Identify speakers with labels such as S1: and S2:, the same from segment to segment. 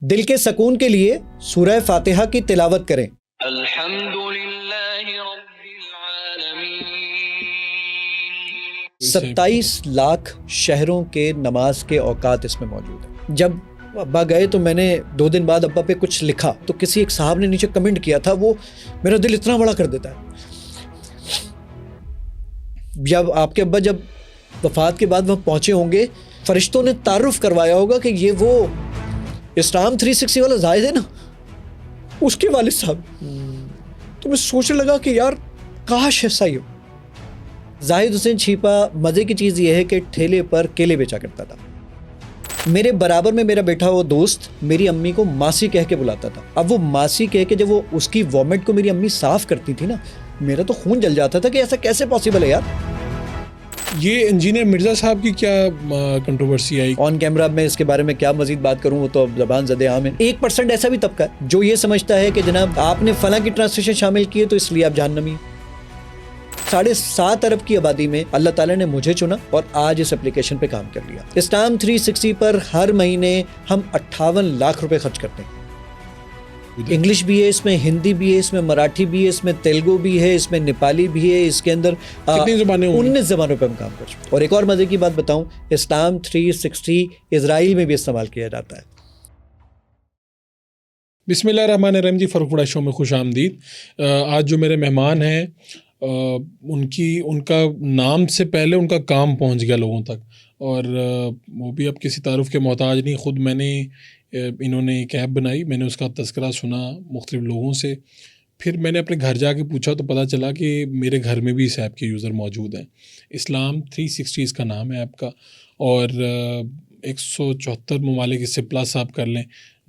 S1: دل کے سکون کے لیے سورہ فاتحہ کی تلاوت کریں۔
S2: الحمدللہ رب العالمین۔
S1: 27 لاکھ شہروں کے نماز کے اوقات اس میں موجود ہیں۔ جب ابا گئے تو میں نے 2 دن بعد ابا پہ کچھ لکھا تو کسی ایک صاحب نے نیچے کمنٹ کیا تھا، وہ میرا دل اتنا بڑا کر دیتا ہے۔ جب آپ کے ابا جب وفات کے بعد وہاں پہنچے ہوں گے، فرشتوں نے تعارف کروایا ہوگا کہ یہ وہ اسلام 360 والا زاہد ہے نا، اس کے والد صاحب۔ تو میں سوچنے لگا کہ یار کاش ایسا ہی ہو۔ زاہد حسین چھیپا مزے کی چیز یہ ہے کہ ٹھیلے پر کیلے بیچا کرتا تھا۔ میرے برابر میں میرا بیٹھا ہوا دوست میری امی کو ماسی کہہ کے بلاتا تھا۔ اب وہ ماسی کہہ کے جب وہ اس کی وامٹ کو میری امی صاف کرتی تھی نا، میرا تو خون جل جاتا تھا کہ ایسا کیسے پاسبل ہے یار۔
S3: یہ انجینئر مرزا صاحب کی کیا کنٹروورسی آئی؟
S1: آن کیمرہ میں اس کے بارے میں کیا مزید بات کروں، وہ تو اب زبان زد عام ہے۔ 1% ایسا بھی طبقہ ہے جو یہ سمجھتا ہے کہ جناب آپ نے فلاں کی ٹرانسلیشن شامل کی ہے تو اس لیے آپ جہنمی ہیں۔ 7.5 ارب کی آبادی میں اللہ تعالیٰ نے مجھے چنا اور آج اس اپلیکیشن پہ کام کر لیا۔ اسلام 360 پر ہر مہینے ہم 58 لاکھ روپے خرچ کرتے ہیں۔ انگلش بھی ہے اس میں، ہندی بھی ہے اس میں، مراٹھی بھی ہے اس میں، تیلگو بھی ہے اس میں، نیپالی بھی ہے اس کے اندر۔
S3: کتنی زبانیں ہوں گی؟
S1: 19 زبانوں پہ ہم کام کر چکے ہیں۔ اور ایک اور مزے کی بات بتاؤں، اسلام 360 اسرائیل میں بھی استعمال کیا جاتا ہے۔
S3: بسم اللہ الرحمن الرحیم جی، فاروق بڑا شو میں خوش آمدید۔ آج جو میرے مہمان ہیں ان کا نام سے پہلے ان کا کام پہنچ گیا لوگوں تک، اور وہ بھی اب کسی تعارف کے محتاج نہیں۔ خود میں نے انہوں نے ایک ایپ بنائی، میں نے اس کا تذکرہ سنا مختلف لوگوں سے، پھر میں نے اپنے گھر جا کے پوچھا تو پتہ چلا کہ میرے گھر میں بھی اس ایپ کے یوزر موجود ہیں۔ اسلام 360 اس کا نام ہے ایپ کا، اور 174 ممالک اس سے پلس آپ کر لیں،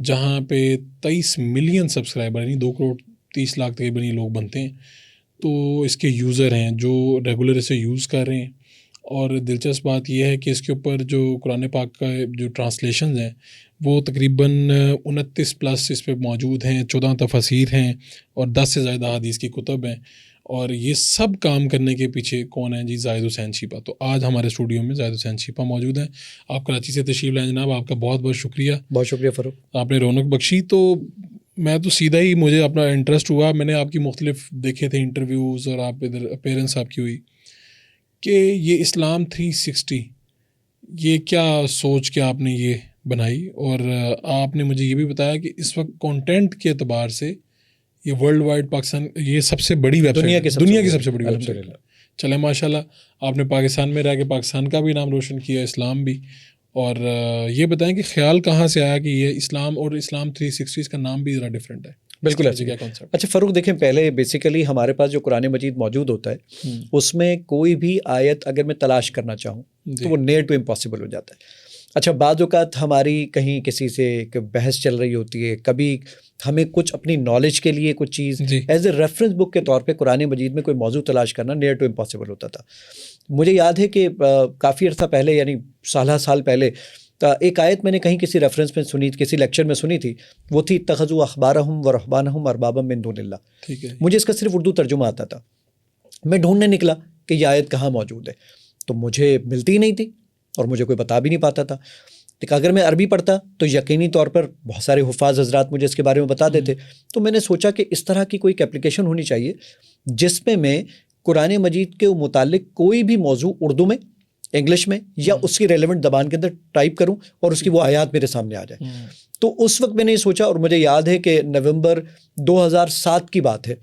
S3: جہاں پہ 23 ملین سبسکرائبر، یعنی 2 کروڑ 30 لاکھ تقریباً یہ لوگ بنتے ہیں۔ تو اس کے یوزر ہیں جو ریگولر اسے یوز کر رہے ہیں، اور دلچسپ بات یہ ہے کہ اس کے اوپر جو قرآن پاک کا جو ٹرانسلیشنز ہیں وہ تقریباً 29 پلس اس پہ موجود ہیں، 14 تفاسیر ہیں، اور 10 سے زائد احادیث کی کتب ہیں۔ اور یہ سب کام کرنے کے پیچھے کون ہے جی؟ زاہد حسین چھیپا۔ تو آج ہمارے اسٹوڈیو میں زاہد حسین چھیپا موجود ہیں۔ آپ کراچی سے تشریف لائیں جناب، آپ کا بہت بہت شکریہ۔
S1: بہت شکریہ فاروق،
S3: آپ نے رونق بخشی۔ تو میں تو سیدھا ہی مجھے اپنا انٹرسٹ ہوا، میں نے آپ کی مختلف دیکھے تھے انٹرویوز، اور آپ ادھر اپیرنس آپ کی ہوئی کہ یہ اسلام 360 یہ کیا سوچ کے آپ نے یہ بنائی، اور آپ نے مجھے یہ بھی بتایا کہ اس وقت کنٹینٹ کے اعتبار سے یہ ورلڈ وائڈ پاکستان یہ سب سے بڑی ویب سائٹ ہے، دنیا کی سب سے بڑی ویب سائٹ ہے۔ چلے ماشاء اللہ، آپ نے پاکستان میں رہ کے پاکستان کا بھی نام روشن کیا، اسلام بھی۔ اور یہ بتائیں کہ خیال کہاں سے آیا کہ یہ اسلام اور اسلام 360 کا نام بھی ذرا ڈفرینٹ ہے؟
S1: بالکل ایسے کیا کانسیپٹ؟ اچھا فاروق دیکھیں، پہلے بیسیکلی ہمارے پاس جو قرآن مجید موجود ہوتا ہے اس میں کوئی بھی آیت اگر میں تلاش کرنا چاہوں تو وہ نیئر ٹو امپاسبل ہو جاتا ہے۔ اچھا بعض اوقات ہماری کہیں کسی سے ایک بحث چل رہی ہوتی ہے، کبھی ہمیں کچھ اپنی نالج کے لیے کچھ چیز ایز اے ریفرنس بک کے طور پہ قرآن مجید میں کوئی موضوع تلاش کرنا نیئر ٹو امپاسبل ہوتا تھا۔ مجھے یاد ہے کہ کافی عرصہ پہلے، یعنی سال پہلے، ایک آیت میں نے کہیں کسی ریفرنس میں سنی، کسی لیکچر میں سنی تھی، وہ تھی اتخذوا احبارہم ورہبانہم اربابا من دون اللہ۔
S3: ٹھیک ہے،
S1: مجھے اس کا صرف اردو ترجمہ آتا تھا، میں ڈھونڈنے نکلا کہ یہ آیت کہاں موجود ہے تو مجھے ملتی ہی نہیں تھی، اور مجھے کوئی بتا بھی نہیں پاتا تھا۔ لیکن اگر میں عربی پڑھتا تو یقینی طور پر بہت سارے حفاظ حضرات مجھے اس کے بارے میں بتا دیتے۔ تو میں نے سوچا کہ اس طرح کی کوئی اپلیکیشن ہونی چاہیے جس میں قرآن مجید کے متعلق کوئی بھی موضوع اردو میں، انگلش میں، یا اس کی ریلیونٹ زبان کے اندر ٹائپ کروں اور اس کی وہ آیات میرے سامنے آ جائے۔ تو اس وقت میں نے یہ سوچا، اور مجھے یاد ہے کہ نومبر 2007 کی بات ہے،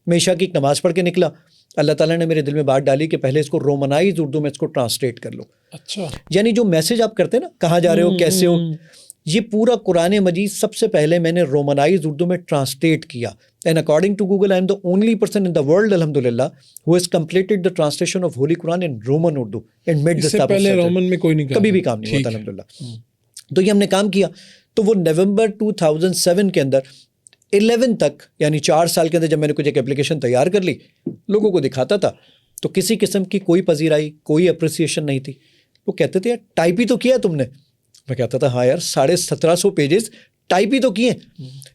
S1: میں عشاء کی ایک نماز پڑھ کے نکلا، اللہ تعالیٰ نے میرے دل میں بات ڈالی کہ پہلے اس کو رومنائز اردو میں اس کو ٹرانسلیٹ کر لو۔
S3: اچھا،
S1: یعنی جو میسج آپ کرتے ہیں نا، کہاں جا رہے ہو، کیسے ہو، یہ پورا قرآن مجید سب سے پہلے میں نے رومنائز اردو میں ٹرانسلیٹ کیا۔ And according to Google I am the only person in the world الحمدللہ who has completed the translation of Holy Quran in Roman Urdu and made
S3: اس
S1: this
S3: سے
S1: type of
S3: پہلے
S1: status.
S3: رومن میں کوئی نہیں
S1: کبھی بھی کام نہیں ہوتا الحمدللہ۔ تو یہ ہم نے کام کیا، تو وہ نومبر 2007 کے اندر 11 تک، یعنی 4 سال کے اندر جب میں نے کچھ ایک اپلیکیشن تیار کر لی، لوگوں کو دکھاتا تھا تو کسی قسم کی کوئی پذیرائی، کوئی اپریسیشن نہیں تھی۔ وہ کہتے تھے یار ٹائپ ہی تو کیا تم نے۔ میں کہتا تھا ہاں یار 1750 پیجز ٹائپ ہی تو کیے۔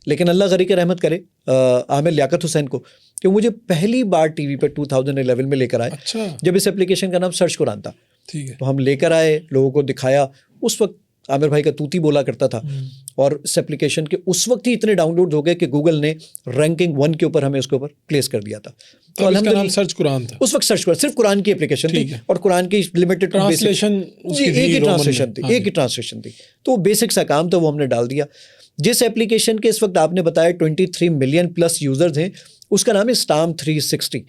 S1: لیکن اللہ غریق رحمت کرے عامر لیاقت حسین کو، کہ مجھے پہلی بار ٹی وی پہ 2011 میں لے کر آئے، جب اس اپلیکیشن کا نام سرچ قرآن تھا۔ تو ہم لے کر آئے، لوگوں کو دکھایا۔ اس وقت عامر بھائی کا توتی بولا کرتا تھا, اور اس ایپلیکیشن کے اس وقت ہی اتنے ڈاؤن لوڈ ہو گئے کہ گوگل نے رینکنگ 1 کے اوپر ہمیں اس کے اوپر پلیس کر دیا تھا.
S3: تو الحمدللہ سرچ قرآن تھا
S1: اس وقت, سرچ کر صرف قرآن کی اپلیکیشن تھی, اور قرآن کی لمیٹڈ
S3: ٹرانسلیشن
S1: ایک ہی ٹرانسلیشن تھی, تو بیسک سا کام تھا, وہ ہم نے ڈال دیا. جس ایپلیکیشن کے اس وقت آپ نے بتایا 23 ملین پلس یوزرز ہیں, اس کا نام ہے اسٹام 360.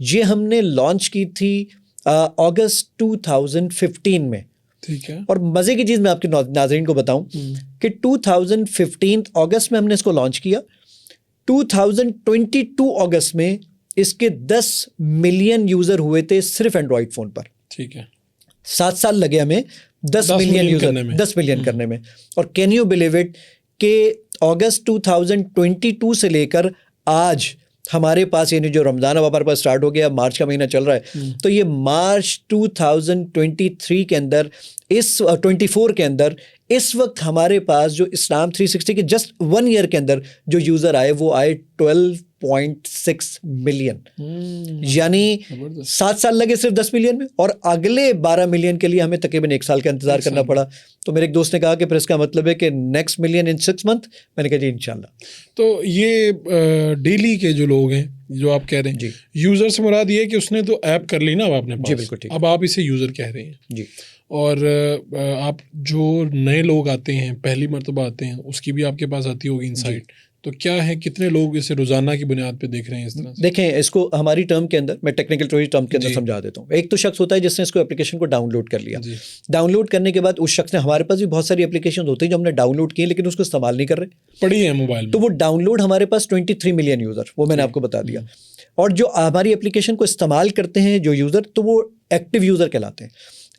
S1: یہ ہم نے لانچ کی تھی اگست 2015 میں.
S3: ٹھیک ہے.
S1: اور مزے کی چیز میں آپ کے ناظرین کو بتاؤں کہ 2015 اگست میں ہم نے اس کو لانچ کیا, 2022 اگست میں اس کے 10 ملین یوزر ہوئے تھے صرف اینڈرائڈ فون پر.
S3: ٹھیک ہے.
S1: 7 سال لگے ہمیں 10 ملین یوزر 10 ملین کرنے میں. اور کین یو بلیو اٹ کہ اگست 2022 سے لے کر آج ہمارے پاس, یعنی جو رمضان اب ہمارے پاس اسٹارٹ ہو گیا, مارچ کا مہینہ چل رہا ہے, تو یہ مارچ 2023 کے اندر, اس 24 کے اندر اس وقت ہمارے پاس جو اسلام 360 کے جسٹ 1 ایئر کے اندر جو یوزر آئے وہ آئے 12.6 ملین. یعنی 7 سال لگے صرف 10 ملین میں, اور اگلے 12 ملین کے لیے ہمیں تقریباً 1 سال کا انتظار کرنا پڑا. تو میرے ایک دوست نے کہا کہ پھر اس کا مطلب ہے کہ نیکسٹ ملین ان 6 منتھ. میں نے کہا جی انشاءاللہ.
S3: تو یہ ڈیلی کے جو لوگ ہیں جو آپ کہہ رہے ہیں, یوزر سے مراد یہ ہے کہ اس نے تو ایپ کر لی نا اب آپ نے پاس.
S1: جی بالکل ٹھیک.
S3: اب آپ اسے یوزر کہہ رہے ہیں.
S1: جی.
S3: اور آپ جو نئے لوگ آتے ہیں, پہلی مرتبہ آتے ہیں, اس کی بھی آپ کے پاس آتی ہوگی انسائٹ. تو کیا ہے, کتنے لوگ اسے روزانہ کی بنیاد پہ دیکھ رہے ہیں اس طرح سے؟
S1: دیکھیں, اس کو ہماری ٹرم کے اندر, میں ٹیکنیکل ٹرم کے اندر سمجھا دیتا ہوں. ایک تو شخص ہوتا ہے جس نے اس کو اپلیکیشن کو ڈاؤن لوڈ کر لیا. ڈاؤن لوڈ کرنے کے بعد اس شخص نے, ہمارے پاس بھی بہت ساری اپلیکیشن ہوتی ہیں جو ہم نے ڈاؤن لوڈ کی ہیں لیکن اس کو استعمال نہیں کر رہے,
S3: پڑی ہے موبائل میں.
S1: تو وہ ڈاؤن لوڈ ہمارے پاس 23 ملین یوزر, وہ میں نے آپ کو بتا دیا. اور جو ہماری اپلیکیشن کو استعمال کرتے ہیں جو یوزر, تو وہ ایکٹیو یوزر کہلاتے ہیں.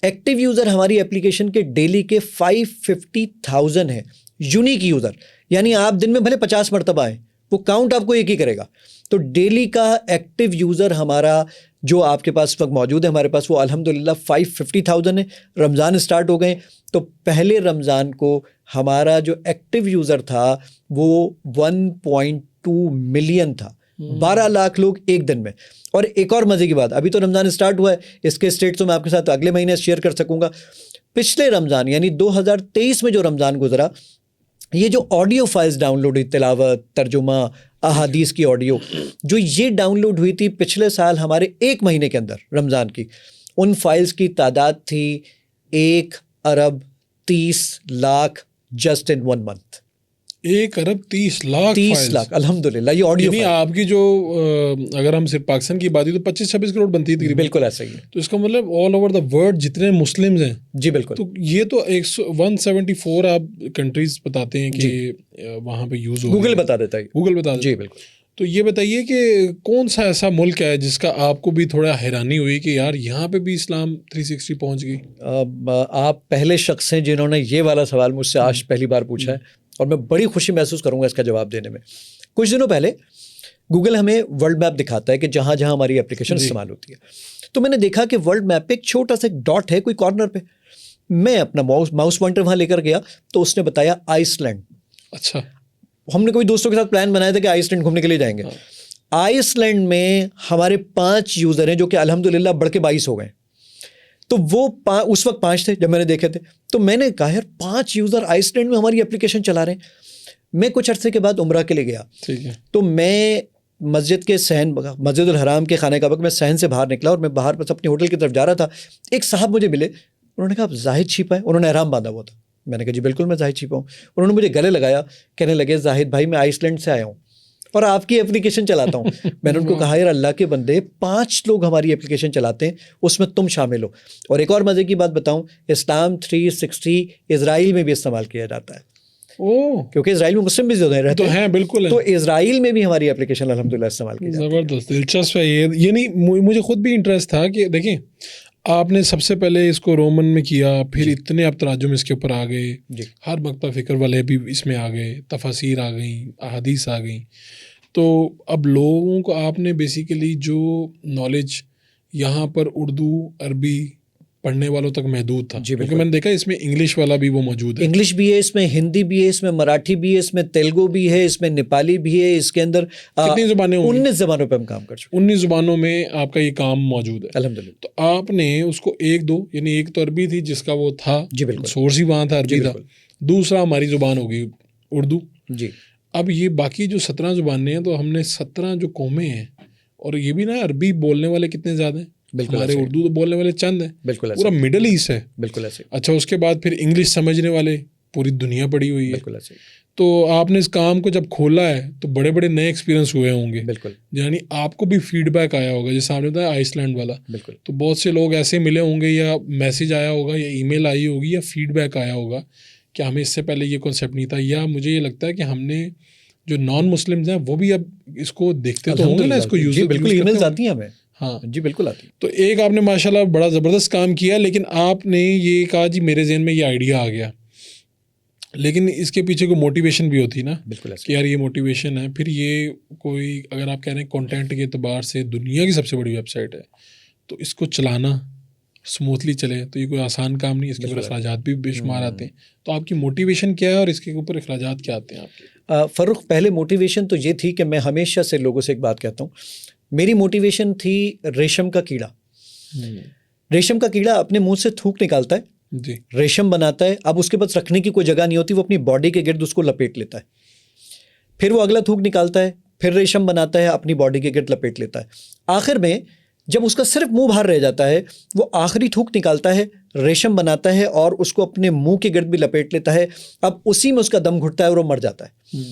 S1: ایکٹیو یوزر ہماری اپلیکیشن کے ڈیلی کے 550,000 ہیں یونیک یوزر. یعنی آپ دن میں بھلے 50 مرتبہ آئیں, وہ کاؤنٹ آپ کو ایک ہی کرے گا. تو ڈیلی کا ایکٹیو یوزر ہمارا جو آپ کے پاس وقت موجود ہے ہمارے پاس, وہ الحمدللہ 550,000 ہے. رمضان اسٹارٹ ہو گئے تو پہلے رمضان کو ہمارا جو ایکٹیو یوزر تھا وہ 1.2 ملین تھا. 12 لاکھ لوگ ایک دن میں. اور ایک اور مزے کی بات, ابھی تو رمضان اسٹارٹ ہوا ہے, اس کے اسٹیٹس میں آپ کے ساتھ اگلے مہینے شیئر کر سکوں گا. پچھلے رمضان یعنی 2023 میں جو رمضان گزرا, یہ جو آڈیو فائلز ڈاؤن لوڈ ہوئی, تلاوت, ترجمہ, احادیث کی آڈیو, جو یہ ڈاؤن لوڈ ہوئی تھی پچھلے سال ہمارے 1 مہینے کے اندر رمضان کی, ان فائلز کی تعداد تھی 1,30,00,000 جسٹ ان 1 منتھ.
S3: 1,30,00,000
S1: الحمدللہ. یہ آڈیو
S3: یعنی آپ کی جو, اگر ہم صرف پاکستان کی بات کی تو 25-26 کروڑ بنتی ہے تقریباً.
S1: بالکل ایسا ہی ہے.
S3: تو اس کا مطلب آل اوور دا ورلڈ جتنے مسلمز ہیں,
S1: جی بالکل,
S3: تو یہ تو 174 آپ کنٹریز بتاتے ہیں کہ وہاں پہ یوز ہو,
S1: گوگل بتا دیتا ہے,
S3: گوگل بتا دیتا.
S1: جی بالکل.
S3: تو یہ بتائیے کہ کون سا ایسا ملک ہے جس کا آپ کو بھی تھوڑا حیرانی ہوئی کہ یار یہاں پہ بھی اسلام 360 پہنچ گئی؟
S1: آپ پہلے شخص ہیں جنہوں نے یہ والا سوال مجھ سے آج پہلی بار پوچھا ہے, اور میں بڑی خوشی محسوس کروں گا اس کا جواب دینے میں. کچھ دنوں پہلے گوگل ہمیں ورلڈ میپ دکھاتا ہے کہ جہاں جہاں ہماری اپلیکیشن استعمال ہوتی ہے. تو میں نے دیکھا کہ ورلڈ میپ پہ ایک چھوٹا سا ڈاٹ ہے کوئی کارنر پہ. میں اپنا ماؤس پوائنٹر وہاں لے کر گیا تو اس نے بتایا آئس لینڈ.
S3: اچھا.
S1: ہم نے کوئی دوستوں کے ساتھ پلان بنایا تھا کہ آئس لینڈ گھومنے کے لیے جائیں گے. آئس لینڈ میں ہمارے 5 یوزر ہیں جو کہ الحمدللہ بڑھ کے 22 ہو گئے. تو وہ اس وقت 5 تھے جب میں نے دیکھے تھے. تو میں نے کہا یار 5 یوزر آئس لینڈ میں ہماری اپلیکیشن چلا رہے ہیں. میں کچھ عرصے کے بعد عمرہ کے لیے گیا.
S3: ٹھیک ہے.
S1: تو میں مسجد کے صحن, مسجد الحرام کے خانہ کعبہ میں صحن سے باہر نکلا اور میں باہر بس اپنی ہوٹل کی طرف جا رہا تھا. ایک صاحب مجھے ملے, انہوں نے کہا آپ زاہد چھپا ہے. انہوں نے احرام باندھا ہوا تھا. میں نے کہا جی بالکل میں زاہد چھپا ہوں. انہوں نے مجھے گلے لگایا, کہنے لگے زاہد بھائی میں آئس لینڈ سے آیا ہوں اور آپ کی اپلیکیشن چلاتا ہوں. میں نے ان کو کہا یار اللہ کے بندے 5 لوگ ہماری اپلیکیشن چلاتے ہیں, اس میں تم شامل ہو. اور ایک اور مزے کی بات بتاؤں, اسلام 360 اسرائیل میں بھی استعمال کیا جاتا ہے. کیونکہ اسرائیل میں مسلم بھی زیادہ رہتے
S3: ہیں. بالکل.
S1: تو اسرائیل میں بھی ہماری اپلیکیشن الحمدللہ استعمال کی جاتی ہے.
S3: زبردست, دلچسپ ہے یہ. یعنی مجھے خود بھی انٹرسٹ تھا کہ دیکھیں آپ نے سب سے پہلے اس کو رومن میں کیا, پھر اتنے اب تراجم اس کے اوپر آ گئے, ہر مکتب فکر والے بھی اس میں آ گئے, تفاسیر آ گئیں, احادیث آ گئیں. تو اب لوگوں کو آپ نے بیسیکلی جو نالج یہاں پر اردو, عربی پڑھنے والوں تک محدود تھا.
S1: جی
S3: کیونکہ میں نے دیکھا اس میں انگلش والا بھی وہ موجود ہے.
S1: انگلش بھی ہے اس میں, ہندی بھی ہے اس میں, مراٹھی بھی ہے اس میں, تیلگو بھی ہے اس میں, نیپالی بھی ہے اس کے اندر.
S3: کتنی زبانیں ہوں گی؟
S1: 19 زبانوں پہ ہم کام کر چکے
S3: 19 زبانوں میں آپ کا یہ کام موجود ہے
S1: الحمدللہ.
S3: تو آپ نے اس کو ایک دو, یعنی ایک تو عربی تھی جس کا وہ تھا,
S1: جی بالکل,
S3: سورس ہی وہاں تھا, عربی تھا. دوسرا ہماری زبان ہوگی اردو.
S1: جی
S3: اب یہ باقی جو 17 زبانیں ہیں تو ہم نے 17 جو قومیں ہیں, اور یہ بھی نا عربی بولنے والے کتنے زیادہ ہیں, ہمارے اردو تو بولنے والے چند ہیں,
S1: بالکل
S3: پورا مڈل ایسٹ ہے.
S1: بالکل ایسے.
S3: اچھا اس کے بعد پھر انگلش سمجھنے والے پوری دنیا پڑی ہوئی ہے.
S1: بالکل ایسے.
S3: تو آپ نے اس کام کو جب کھولا ہے تو بڑے بڑے نئے ایکسپیرینس ہوئے ہوں گے.
S1: بالکل.
S3: یعنی آپ کو بھی فیڈ بیک آیا ہوگا, جیسے آپ نے بتایا آئس لینڈ والا.
S1: بالکل.
S3: تو بہت سے لوگ ایسے ملے ہوں گے, یا میسیج آیا ہوگا, یا ای میل آئی ہوگی, یا فیڈ بیک آیا ہوگا کہ ہمیں اس سے پہلے یہ کنسیپٹ نہیں تھا. یا مجھے یہ لگتا ہے کہ ہم نے جو نان مسلمز ہیں وہ بھی اب اس کو دیکھتے تو ہوں گے نا, اس کو یوز.
S1: بالکل ای میلز آتی ہیں ہمیں.
S3: ہاں
S1: جی بالکل آتی.
S3: تو ایک آپ نے ماشاءاللہ بڑا زبردست کام کیا, لیکن آپ نے یہ کہا جی میرے ذہن میں یہ آئیڈیا آ گیا, لیکن اس کے پیچھے کوئی موٹیویشن بھی ہوتی نا.
S1: بالکل
S3: کہ یار یہ موٹیویشن ہے. پھر یہ کوئی اگر آپ کہہ رہے ہیں کانٹینٹ کے اعتبار سے دنیا کی سب سے بڑی ویب سائٹ ہے, تو اس کو چلانا اسموتھلی چلے تو یہ کوئی آسان کام نہیں, اس کے اوپر اخراجات بھی بے شمار آتے ہیں. تو آپ کی موٹیویشن کیا ہے اور اس کے اوپر اخراجات کیا آتے ہیں آپ کے؟
S1: فروخ پہلے موٹیویشن تو یہ تھی کہ میں ہمیشہ سے لوگوں سے ایک بات کہتا ہوں, میری موٹیویشن تھی ریشم کا کیڑا. ریشم کا کیڑا اپنے منہ سے تھوک نکالتا ہے,
S3: جی
S1: ریشم بناتا ہے, اب اس کے پاس رکھنے کی کوئی جگہ نہیں ہوتی, وہ اپنی باڈی کے گرد اس کو لپیٹ لیتا ہے. پھر وہ اگلا تھوک نکالتا ہے, پھر ریشم بناتا ہے, اپنی باڈی کے گرد لپیٹ لیتا ہے. آخر میں جب اس کا صرف منہ باہر رہ جاتا ہے, وہ آخری تھوک نکالتا ہے, ریشم بناتا ہے اور اس کو اپنے منہ کے گرد بھی لپیٹ لیتا ہے. اب اسی میں اس کا دم گھٹتا ہے اور وہ مر جاتا ہے.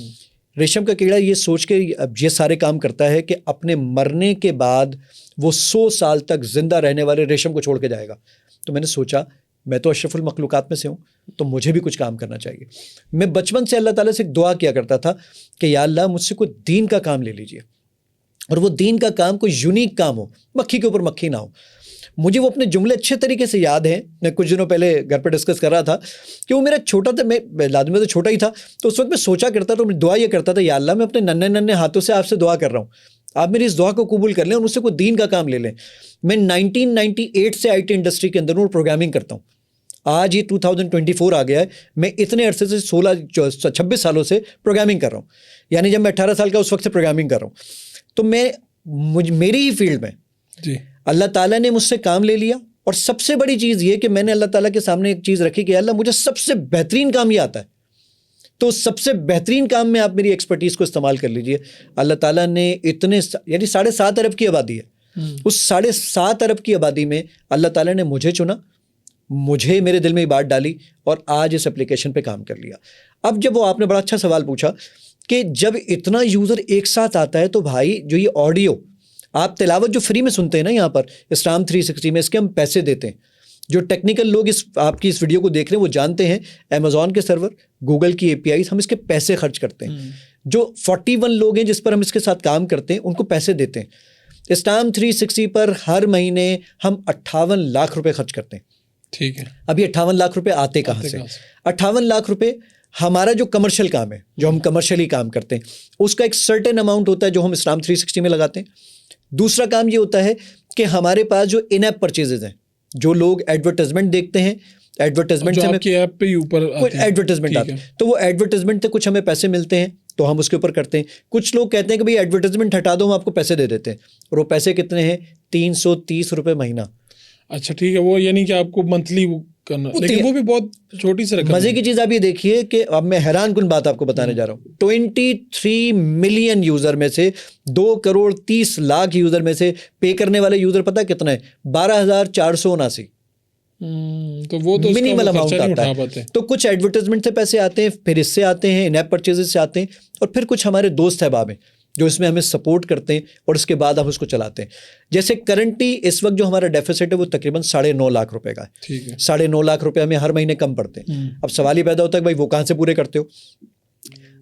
S1: ریشم کا کیڑا یہ سوچ کے اب یہ سارے کام کرتا ہے کہ اپنے مرنے کے بعد وہ 100 سال تک زندہ رہنے والے ریشم کو چھوڑ کے جائے گا. تو میں نے سوچا میں تو اشرف المخلوقات میں سے ہوں, تو مجھے بھی کچھ کام کرنا چاہیے. میں بچپن سے اللہ تعالیٰ سے ایک دعا کیا کرتا تھا کہ یا اللہ مجھ سے کوئی دین کا کام لے لیجیے, اور وہ دین کا کام کوئی یونیک کام ہو, مکھی کے اوپر مکھی نہ ہو. مجھے وہ اپنے جملے اچھے طریقے سے یاد ہیں. میں کچھ دنوں پہلے گھر پہ ڈسکس کر رہا تھا کہ وہ میرا چھوٹا تھا, میں لازمی تو چھوٹا ہی تھا, تو اس وقت میں سوچا کرتا تو میں دعا یہ کرتا تھا یا اللہ میں اپنے ننھے ننھے ہاتھوں سے آپ سے دعا کر رہا ہوں, آپ میری اس دعا کو قبول کر لیں اور مجھ سے کوئی دین کا کام لے لیں. میں 1998 سے IT انڈسٹری کے اندر ہوں, پروگرامنگ کرتا ہوں. آج یہ 2024 آ گیا ہے, میں اتنے عرصے سے 26 سالوں سے پروگرامنگ کر رہا ہوں. یعنی جب میں 18 سال کا اس وقت سے پروگرامنگ کر رہا ہوں, تو میری ہی فیلڈ میں
S3: جی
S1: اللہ تعالیٰ نے مجھ سے کام لے لیا. اور سب سے بڑی چیز یہ کہ میں نے اللہ تعالیٰ کے سامنے ایک چیز رکھی کہ اللہ مجھے سب سے بہترین کام یہ آتا ہے, تو سب سے بہترین کام میں آپ میری ایکسپرٹیز کو استعمال کر لیجئے. اللہ تعالیٰ نے اتنے یعنی 7.5 ارب کی آبادی ہے, اس 7.5 ارب کی آبادی میں اللہ تعالیٰ نے مجھے چنا, مجھے میرے دل میں یہ بات ڈالی اور آج اس اپلیکیشن پہ کام کر لیا. اب جب وہ آپ نے بڑا اچھا سوال پوچھا کہ جب اتنا یوزر ایک ساتھ آتا ہے, تو بھائی جو یہ آڈیو آپ تلاوت جو فری میں سنتے ہیں نا یہاں پر اسلام 360 میں, اس کے ہم پیسے دیتے ہیں. جو ٹیکنیکل لوگ آپ کی اس ویڈیو کو دیکھ رہے ہیں وہ جانتے ہیں, امیزون کے سرور, گوگل کی APIs, ہم اس کے پیسے خرچ کرتے ہیں. جو 41 لوگ ہیں جس پر ہم اس کے ساتھ کام کرتے ہیں ان کو پیسے دیتے ہیں. اسلام 360 پر ہر مہینے ہم 58 لاکھ روپے خرچ کرتے ہیں.
S3: ٹھیک ہے,
S1: اب یہ 58 لاکھ روپے آتے کہاں سے؟ 58 لاکھ روپے ہمارا جو کمرشل کام ہے, جو ہم کمرشلی کام کرتے ہیں, اس کا ایک سرٹن اماؤنٹ ہوتا ہے جو ہم اسلام 360 میں لگاتے ہیں. دوسرا کام یہ ہوتا ہے کہ ہمارے پاس جو ان ایپ پرچیزز ہیں, جو لوگ ایڈورٹائزمنٹ دیکھتے ہیں, ایڈورٹائزمنٹ سے
S3: آپ کی ایپ پہ ہی اوپر
S1: ایڈورٹائزمنٹ آتی ہے, تو وہ ایڈورٹائزمنٹ سے کچھ ہمیں پیسے ملتے ہیں تو ہم اس کے اوپر کرتے ہیں. کچھ لوگ کہتے ہیں کہ بھائی ایڈورٹائزمنٹ ہٹا دو, ہم آپ کو پیسے دے دیتے ہیں, اور وہ پیسے کتنے ہیں؟ 330 روپے مہینہ.
S3: اچھا ٹھیک ہے, وہ یعنی کہ آپ کو منتھلی کرنا, لیکن وہ بھی بہت چھوٹی سی رقم.
S1: مزے کی چیز آپ یہ دیکھیے کہ اب میں حیران کن بات آپ کو بتانے جا رہا ہوں. 23 ملین یوزر میں سے 2 کروڑ 30 لاکھ یوزر میں سے پے کرنے والے یوزر پتہ کتنا ہے؟ 12,479.
S3: تو وہ تو
S1: منیمل اماؤنٹ آتا ہے. تو کچھ ایڈورٹائزمنٹ سے پیسے آتے ہیں, پھر اس سے آتے ہیں, ان ایپ پرچیزز سے آتے ہیں, اور پھر کچھ ہمارے دوست احباب ہیں جو اس میں ہمیں سپورٹ کرتے ہیں اور اس کے بعد ہم اس کو چلاتے ہیں. جیسے کرنٹلی اس وقت جو ہمارا ڈیفیسٹ ہے وہ تقریباً 9.5 لاکھ روپے کا ہے.
S3: ٹھیک ہے,
S1: 9.5 لاکھ روپے ہمیں ہر مہینے کم پڑتے ہیں. اب سوال یہ پیدا ہوتا ہے کہ بھائی وہ کہاں سے پورے کرتے ہو؟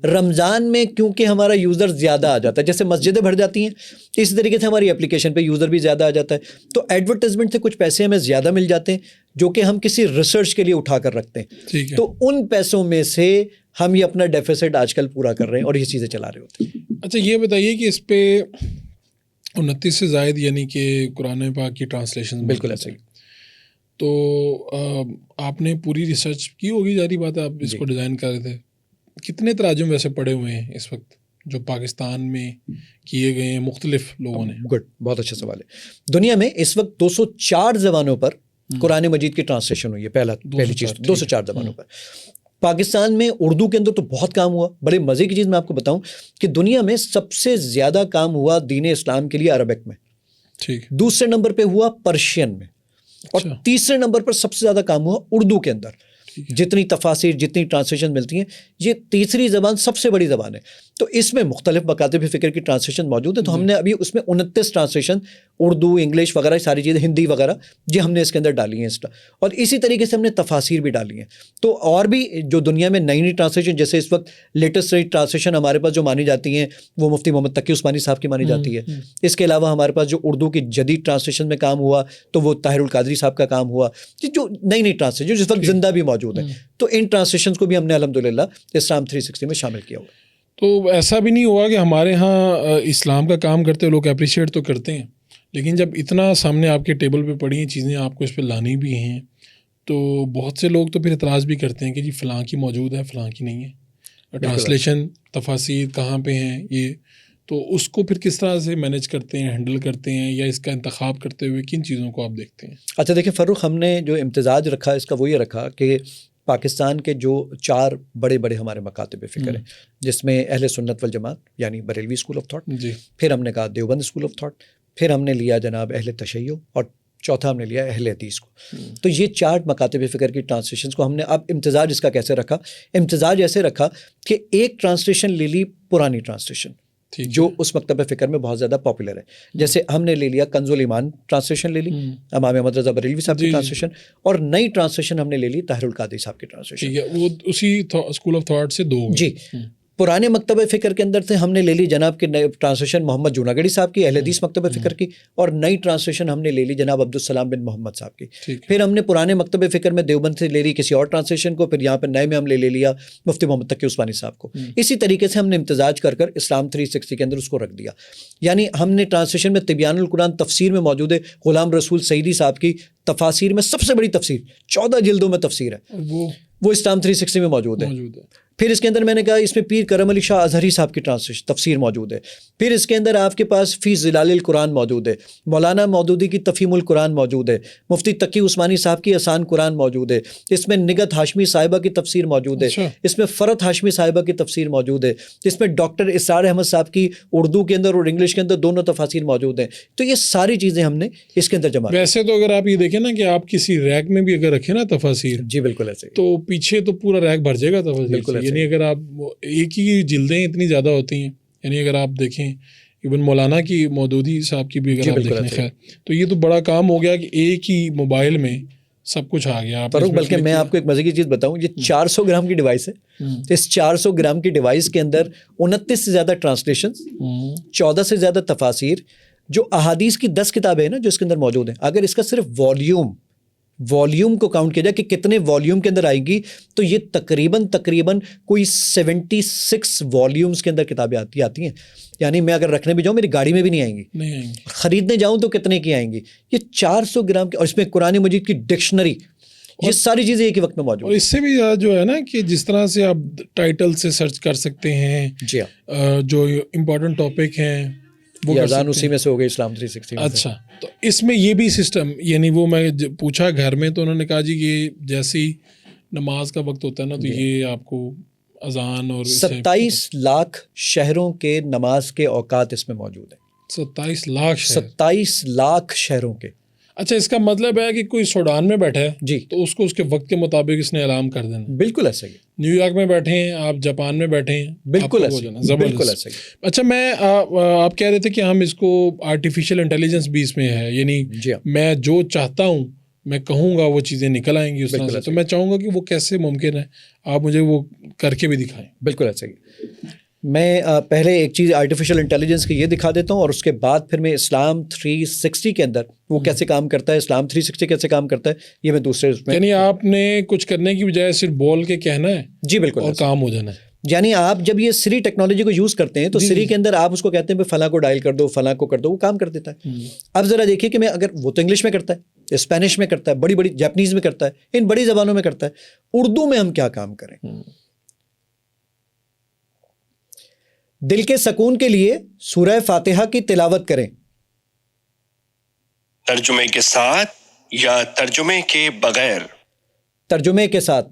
S1: رمضان میں کیونکہ ہمارا یوزر زیادہ آ جاتا ہے, جیسے مسجدیں بھر جاتی ہیں اسی طریقے سے ہماری اپلیکیشن پہ یوزر بھی زیادہ آ جاتا ہے, تو ایڈورٹائزمنٹ سے کچھ پیسے ہمیں زیادہ مل جاتے ہیں جو کہ ہم کسی ریسرچ کے لیے اٹھا کر رکھتے ہیں. تو ان پیسوں میں سے ہم یہ اپنا ڈیفیسٹ آج کل پورا کر رہے ہیں اور یہ چیزیں چلا رہے ہوتے ہیں.
S3: اچھا یہ بتائیے کہ اس پہ 29 سے زائد یعنی کہ قرآن پاک کی ٹرانسلیشن
S1: بالکل ایسے ہی.
S3: تو آپ نے پوری ریسرچ کی ہوگی، ظاہری بات ہے، آپ اس کو ڈیزائن کر رہے تھے. کتنے تراجم ویسے پڑے ہوئے ہیں اس وقت جو پاکستان میں کیے گئے ہیں مختلف لوگوں نے؟
S1: گڈ، بہت اچھا سوال ہے. دنیا میں اس وقت 204 زبانوں پر قرآن مجید کی ٹرانسلیشن ہوئی ہے. پہلی چیز 204 زبانوں پر. پاکستان میں اردو کے اندر تو بہت کام ہوا. بڑے مزے کی چیز میں آپ کو بتاؤں کہ دنیا میں سب سے زیادہ کام ہوا دین اسلام کے لیے عربک میں،
S3: ٹھیک،
S1: دوسرے نمبر پہ ہوا پرشین میں، اور تیسرے نمبر پر سب سے زیادہ کام ہوا اردو کے اندر. جتنی تفاسیر، جتنی ٹرانسلیشن ملتی ہیں، یہ تیسری زبان سب سے بڑی زبان ہے. تو اس میں مختلف مکاتب فکر کی ٹرانسلیشن موجود ہے. تو ہم نے ابھی اس میں 29 ٹرانسلیشن اردو، انگلش وغیرہ ساری چیزیں، ہندی وغیرہ یہ ہم نے اس کے اندر ڈالی ہیں. اور اسی طریقے سے ہم نے تفاسیر بھی ڈالی ہیں. تو اور بھی جو دنیا میں نئی نئی ٹرانسلیشن، جیسے اس وقت لیٹسٹ ٹرانسلیشن ہمارے پاس جو مانی جاتی ہیں وہ مفتی محمد تقی عثمانی صاحب کی مانی جاتی ہے. اس کے علاوہ ہمارے پاس جو اردو کی جدید ٹرانسلیشن میں کام ہوا تو وہ طاہر القادری صاحب کا کام ہوا. جو نئی نئی ٹرانسلیشن جس وقت زندہ بھی موجود ہیں، تو ان ٹرانسلیشنس کو بھی ہم نے الحمدللہ اسلام 360 میں شامل کیا ہوا.
S3: تو ایسا بھی نہیں ہوا کہ ہمارے ہاں اسلام کا کام کرتے لوگ اپریشیٹ تو کرتے ہیں، لیکن جب اتنا سامنے آپ کے ٹیبل پہ پڑی ہیں چیزیں، آپ کو اس پہ لانی بھی ہیں، تو بہت سے لوگ تو پھر اعتراض بھی کرتے ہیں کہ جی فلاں کی موجود ہے، فلاں کی نہیں ہے. ٹرانسلیشن، تفاسیر کہاں پہ ہیں یہ، تو اس کو پھر کس طرح سے مینیج کرتے ہیں، ہینڈل کرتے ہیں، یا اس کا انتخاب کرتے ہوئے کن چیزوں کو آپ دیکھتے ہیں؟
S1: اچھا دیکھیں فاروق، ہم نے جو امتزاج رکھا اس کا وہ یہ رکھا کہ پاکستان کے جو 4 بڑے بڑے ہمارے مکاتب فکر ہیں، جس میں اہل سنت والجماعت یعنی بریلوی اسکول آف تھاٹ،
S3: جی،
S1: پھر ہم نے کہا دیوبند اسکول آف تھاٹ، پھر ہم نے لیا جناب اہل تشیع، اور چوتھا ہم نے لیا اہل حدیث کو. تو یہ 4 مکاتب فکر کی ٹرانسلیشنس کو ہم نے اب امتزاج اس کا کیسے رکھا؟ امتزاج ایسے رکھا کہ ایک ٹرانسلیشن لے لی پرانی ٹرانسلیشن جو اس مکتب فکر میں بہت زیادہ پاپولر ہے. جیسے ہم نے لے لیا کنز الایمان ٹرانسلیشن لے لی امام احمد رضا بریلوی صاحب کی ٹرانسلیشن، اور نئی ٹرانسلیشن ہم نے لے لی طاہر القادری صاحب کی ٹرانسلیشن.
S3: وہ اسی اسکول آف تھاٹ سے 2
S1: جی. پرانے مکتب فکر کے اندر سے ہم نے لے لی جناب کی ٹرانسلیشن محمد جوناگڑی صاحب کی، اہل حدیث مکتب فکر کی، اور نئی ٹرانسلیشن ہم نے لے لی جناب عبدالسلام بن محمد صاحب کی. پھر ہم نے پرانے مکتب فکر میں دیوبند سے لے لی کسی اور ٹرانسلیشن کو، پھر یہاں پہ نئے میں ہم لے لیا مفتی محمد تقی عثمانی صاحب کو. اسی طریقے سے ہم نے امتزاج کر اسلام 360 کے اندر اس کو رکھ دیا. یعنی ہم نے ٹرانسلیشن میں طبیان القرآن تفسیر میں موجود ہے غلام رسول سعیدی صاحب کی تفاسیر میں سب سے بڑی تفسیر 14 جلدوں میں تفسیر ہے، وہ اسلام 360 میں موجود ہے. پھر اس کے اندر میں نے کہا اس میں پیر کرم علی شاہ اظہری صاحب کی تفسیر موجود ہے. پھر اس کے اندر آپ کے پاس فی ظلال القرآن موجود ہے، مولانا مودودی کی تفہیم القرآن موجود ہے، مفتی تقی عثمانی صاحب کی آسان قرآن موجود ہے، اس میں نگت ہاشمی صاحبہ کی تفسیر موجود ہے، اس میں فرت ہاشمی صاحبہ کی تفسیر موجود ہے، اس میں ڈاکٹر اسرار احمد صاحب کی اردو کے اندر اور انگلش کے اندر دونوں تفاسیر موجود ہیں. تو یہ ساری چیزیں ہم نے اس کے اندر جمع.
S3: ویسے تو اگر آپ یہ دیکھیں نا کہ آپ کسی ریک میں بھی اگر رکھیں نا تفاسیر،
S1: جی بالکل ایسے،
S3: تو پیچھے تو پورا ریک بھر جائے گا تفاسیر. یعنی اگر آپ ایک ہی جلدیں اتنی زیادہ ہوتی ہیں، یعنی اگر آپ دیکھیں ایون مولانا کی مودودی صاحب کی بھی اگر آپ دیکھیں، خیر تو یہ تو بڑا کام ہو گیا کہ ایک ہی موبائل میں سب کچھ آ گیا.
S1: بلکہ میں آپ کو ایک مزے کی چیز بتاؤں، یہ 400 گرام کی ڈیوائس ہے. اس 400 گرام کی ڈیوائس کے اندر 29 سے زیادہ ٹرانسلیشن، 14 سے زیادہ تفاسیر، جو احادیث کی 10 کتابیں ہیں نا جو اس کے اندر موجود ہیں، اگر اس کا صرف والیوم کو کاؤنٹ کیا جائے کہ کتنے والیوم کے اندر آئے گی، تو یہ تقریباً کوئی 76 والیومز کے اندر کتابیں آتی ہیں. یعنی میں اگر رکھنے بھی جاؤں میری گاڑی میں بھی نہیں آئیں گی، خریدنے جاؤں تو کتنے کی آئیں گی. یہ 400 گرام کی، اور اس میں قرآن مجید کی ڈکشنری، یہ ساری چیزیں ایک ہی وقت میں موجود ہیں.
S3: اور اس سے بھی جو ہے نا کہ جس طرح سے آپ ٹائٹل سے سرچ کر سکتے ہیں،
S1: جی
S3: جو امپورٹنٹ ٹاپک ہیں
S1: وہ اذان اسی میں سے ہو گئی اسلام 360 میں.
S3: اچھا، تو اس میں یہ بھی سسٹم، یعنی وہ میں پوچھا گھر میں تو انہوں نے کہا جی یہ جیسی نماز کا وقت ہوتا ہے نا تو یہ آپ کو اذان اور
S1: 27 لاکھ شہروں کے نماز کے اوقات اس میں موجود ہیں. 27 لاکھ شہروں کے.
S3: اچھا، اس کا مطلب ہے کہ کوئی سوڈان میں بیٹھا ہے
S1: جی
S3: تو اس کو اس کے وقت کے مطابق اس نے اعلان کر دینا.
S1: بالکل ایسا ہی.
S3: نیو یارک میں بیٹھے ہیں آپ، جاپان میں بیٹھے ہیں،
S1: بالکل ایسا ہی.
S3: اچھا، میں آپ کہہ رہے تھے کہ ہم اس کو آرٹیفیشیل انٹیلیجنس بھی اس میں ہے، یعنی میں جو چاہتا ہوں میں کہوں گا وہ چیزیں نکل آئیں گی اس طرح سے. تو میں چاہوں گا کہ وہ کیسے ممکن ہے، آپ مجھے وہ کر کے بھی دکھائیں.
S1: بالکل ایسا ہی. میں پہلے ایک چیز آرٹیفیشیل انٹیلیجنس کی یہ دکھا دیتا ہوں، اور اس کے بعد پھر میں اسلام 360 کے اندر وہ کیسے کام کرتا ہے، اسلام 360 کیسے کام کرتا ہے، یہ میں دوسرے اس میں.
S3: یعنی آپ نے کچھ کرنے کی بجائے صرف بول کے کہنا ہے.
S1: جی بالکل،
S3: اور کام ہو جانا ہے.
S1: یعنی آپ جب یہ سری ٹیکنالوجی کو یوز کرتے ہیں تو سری کے اندر آپ اس کو کہتے ہیں فلاں کو ڈائل کر دو، فلاں کو کر دو، وہ کام کر دیتا ہے. اب ذرا دیکھیے کہ میں اگر وہ تو انگلش میں کرتا ہے، اسپینش میں کرتا ہے، بڑی بڑی جاپنیز میں کرتا ہے، ان بڑی زبانوں میں کرتا ہے، اردو میں ہم کیا کام کریں؟ دل کے سکون کے لیے سورہ فاتحہ کی تلاوت کریں.
S4: ترجمے کے ساتھ یا ترجمے کے بغیر؟
S1: ترجمے کے ساتھ.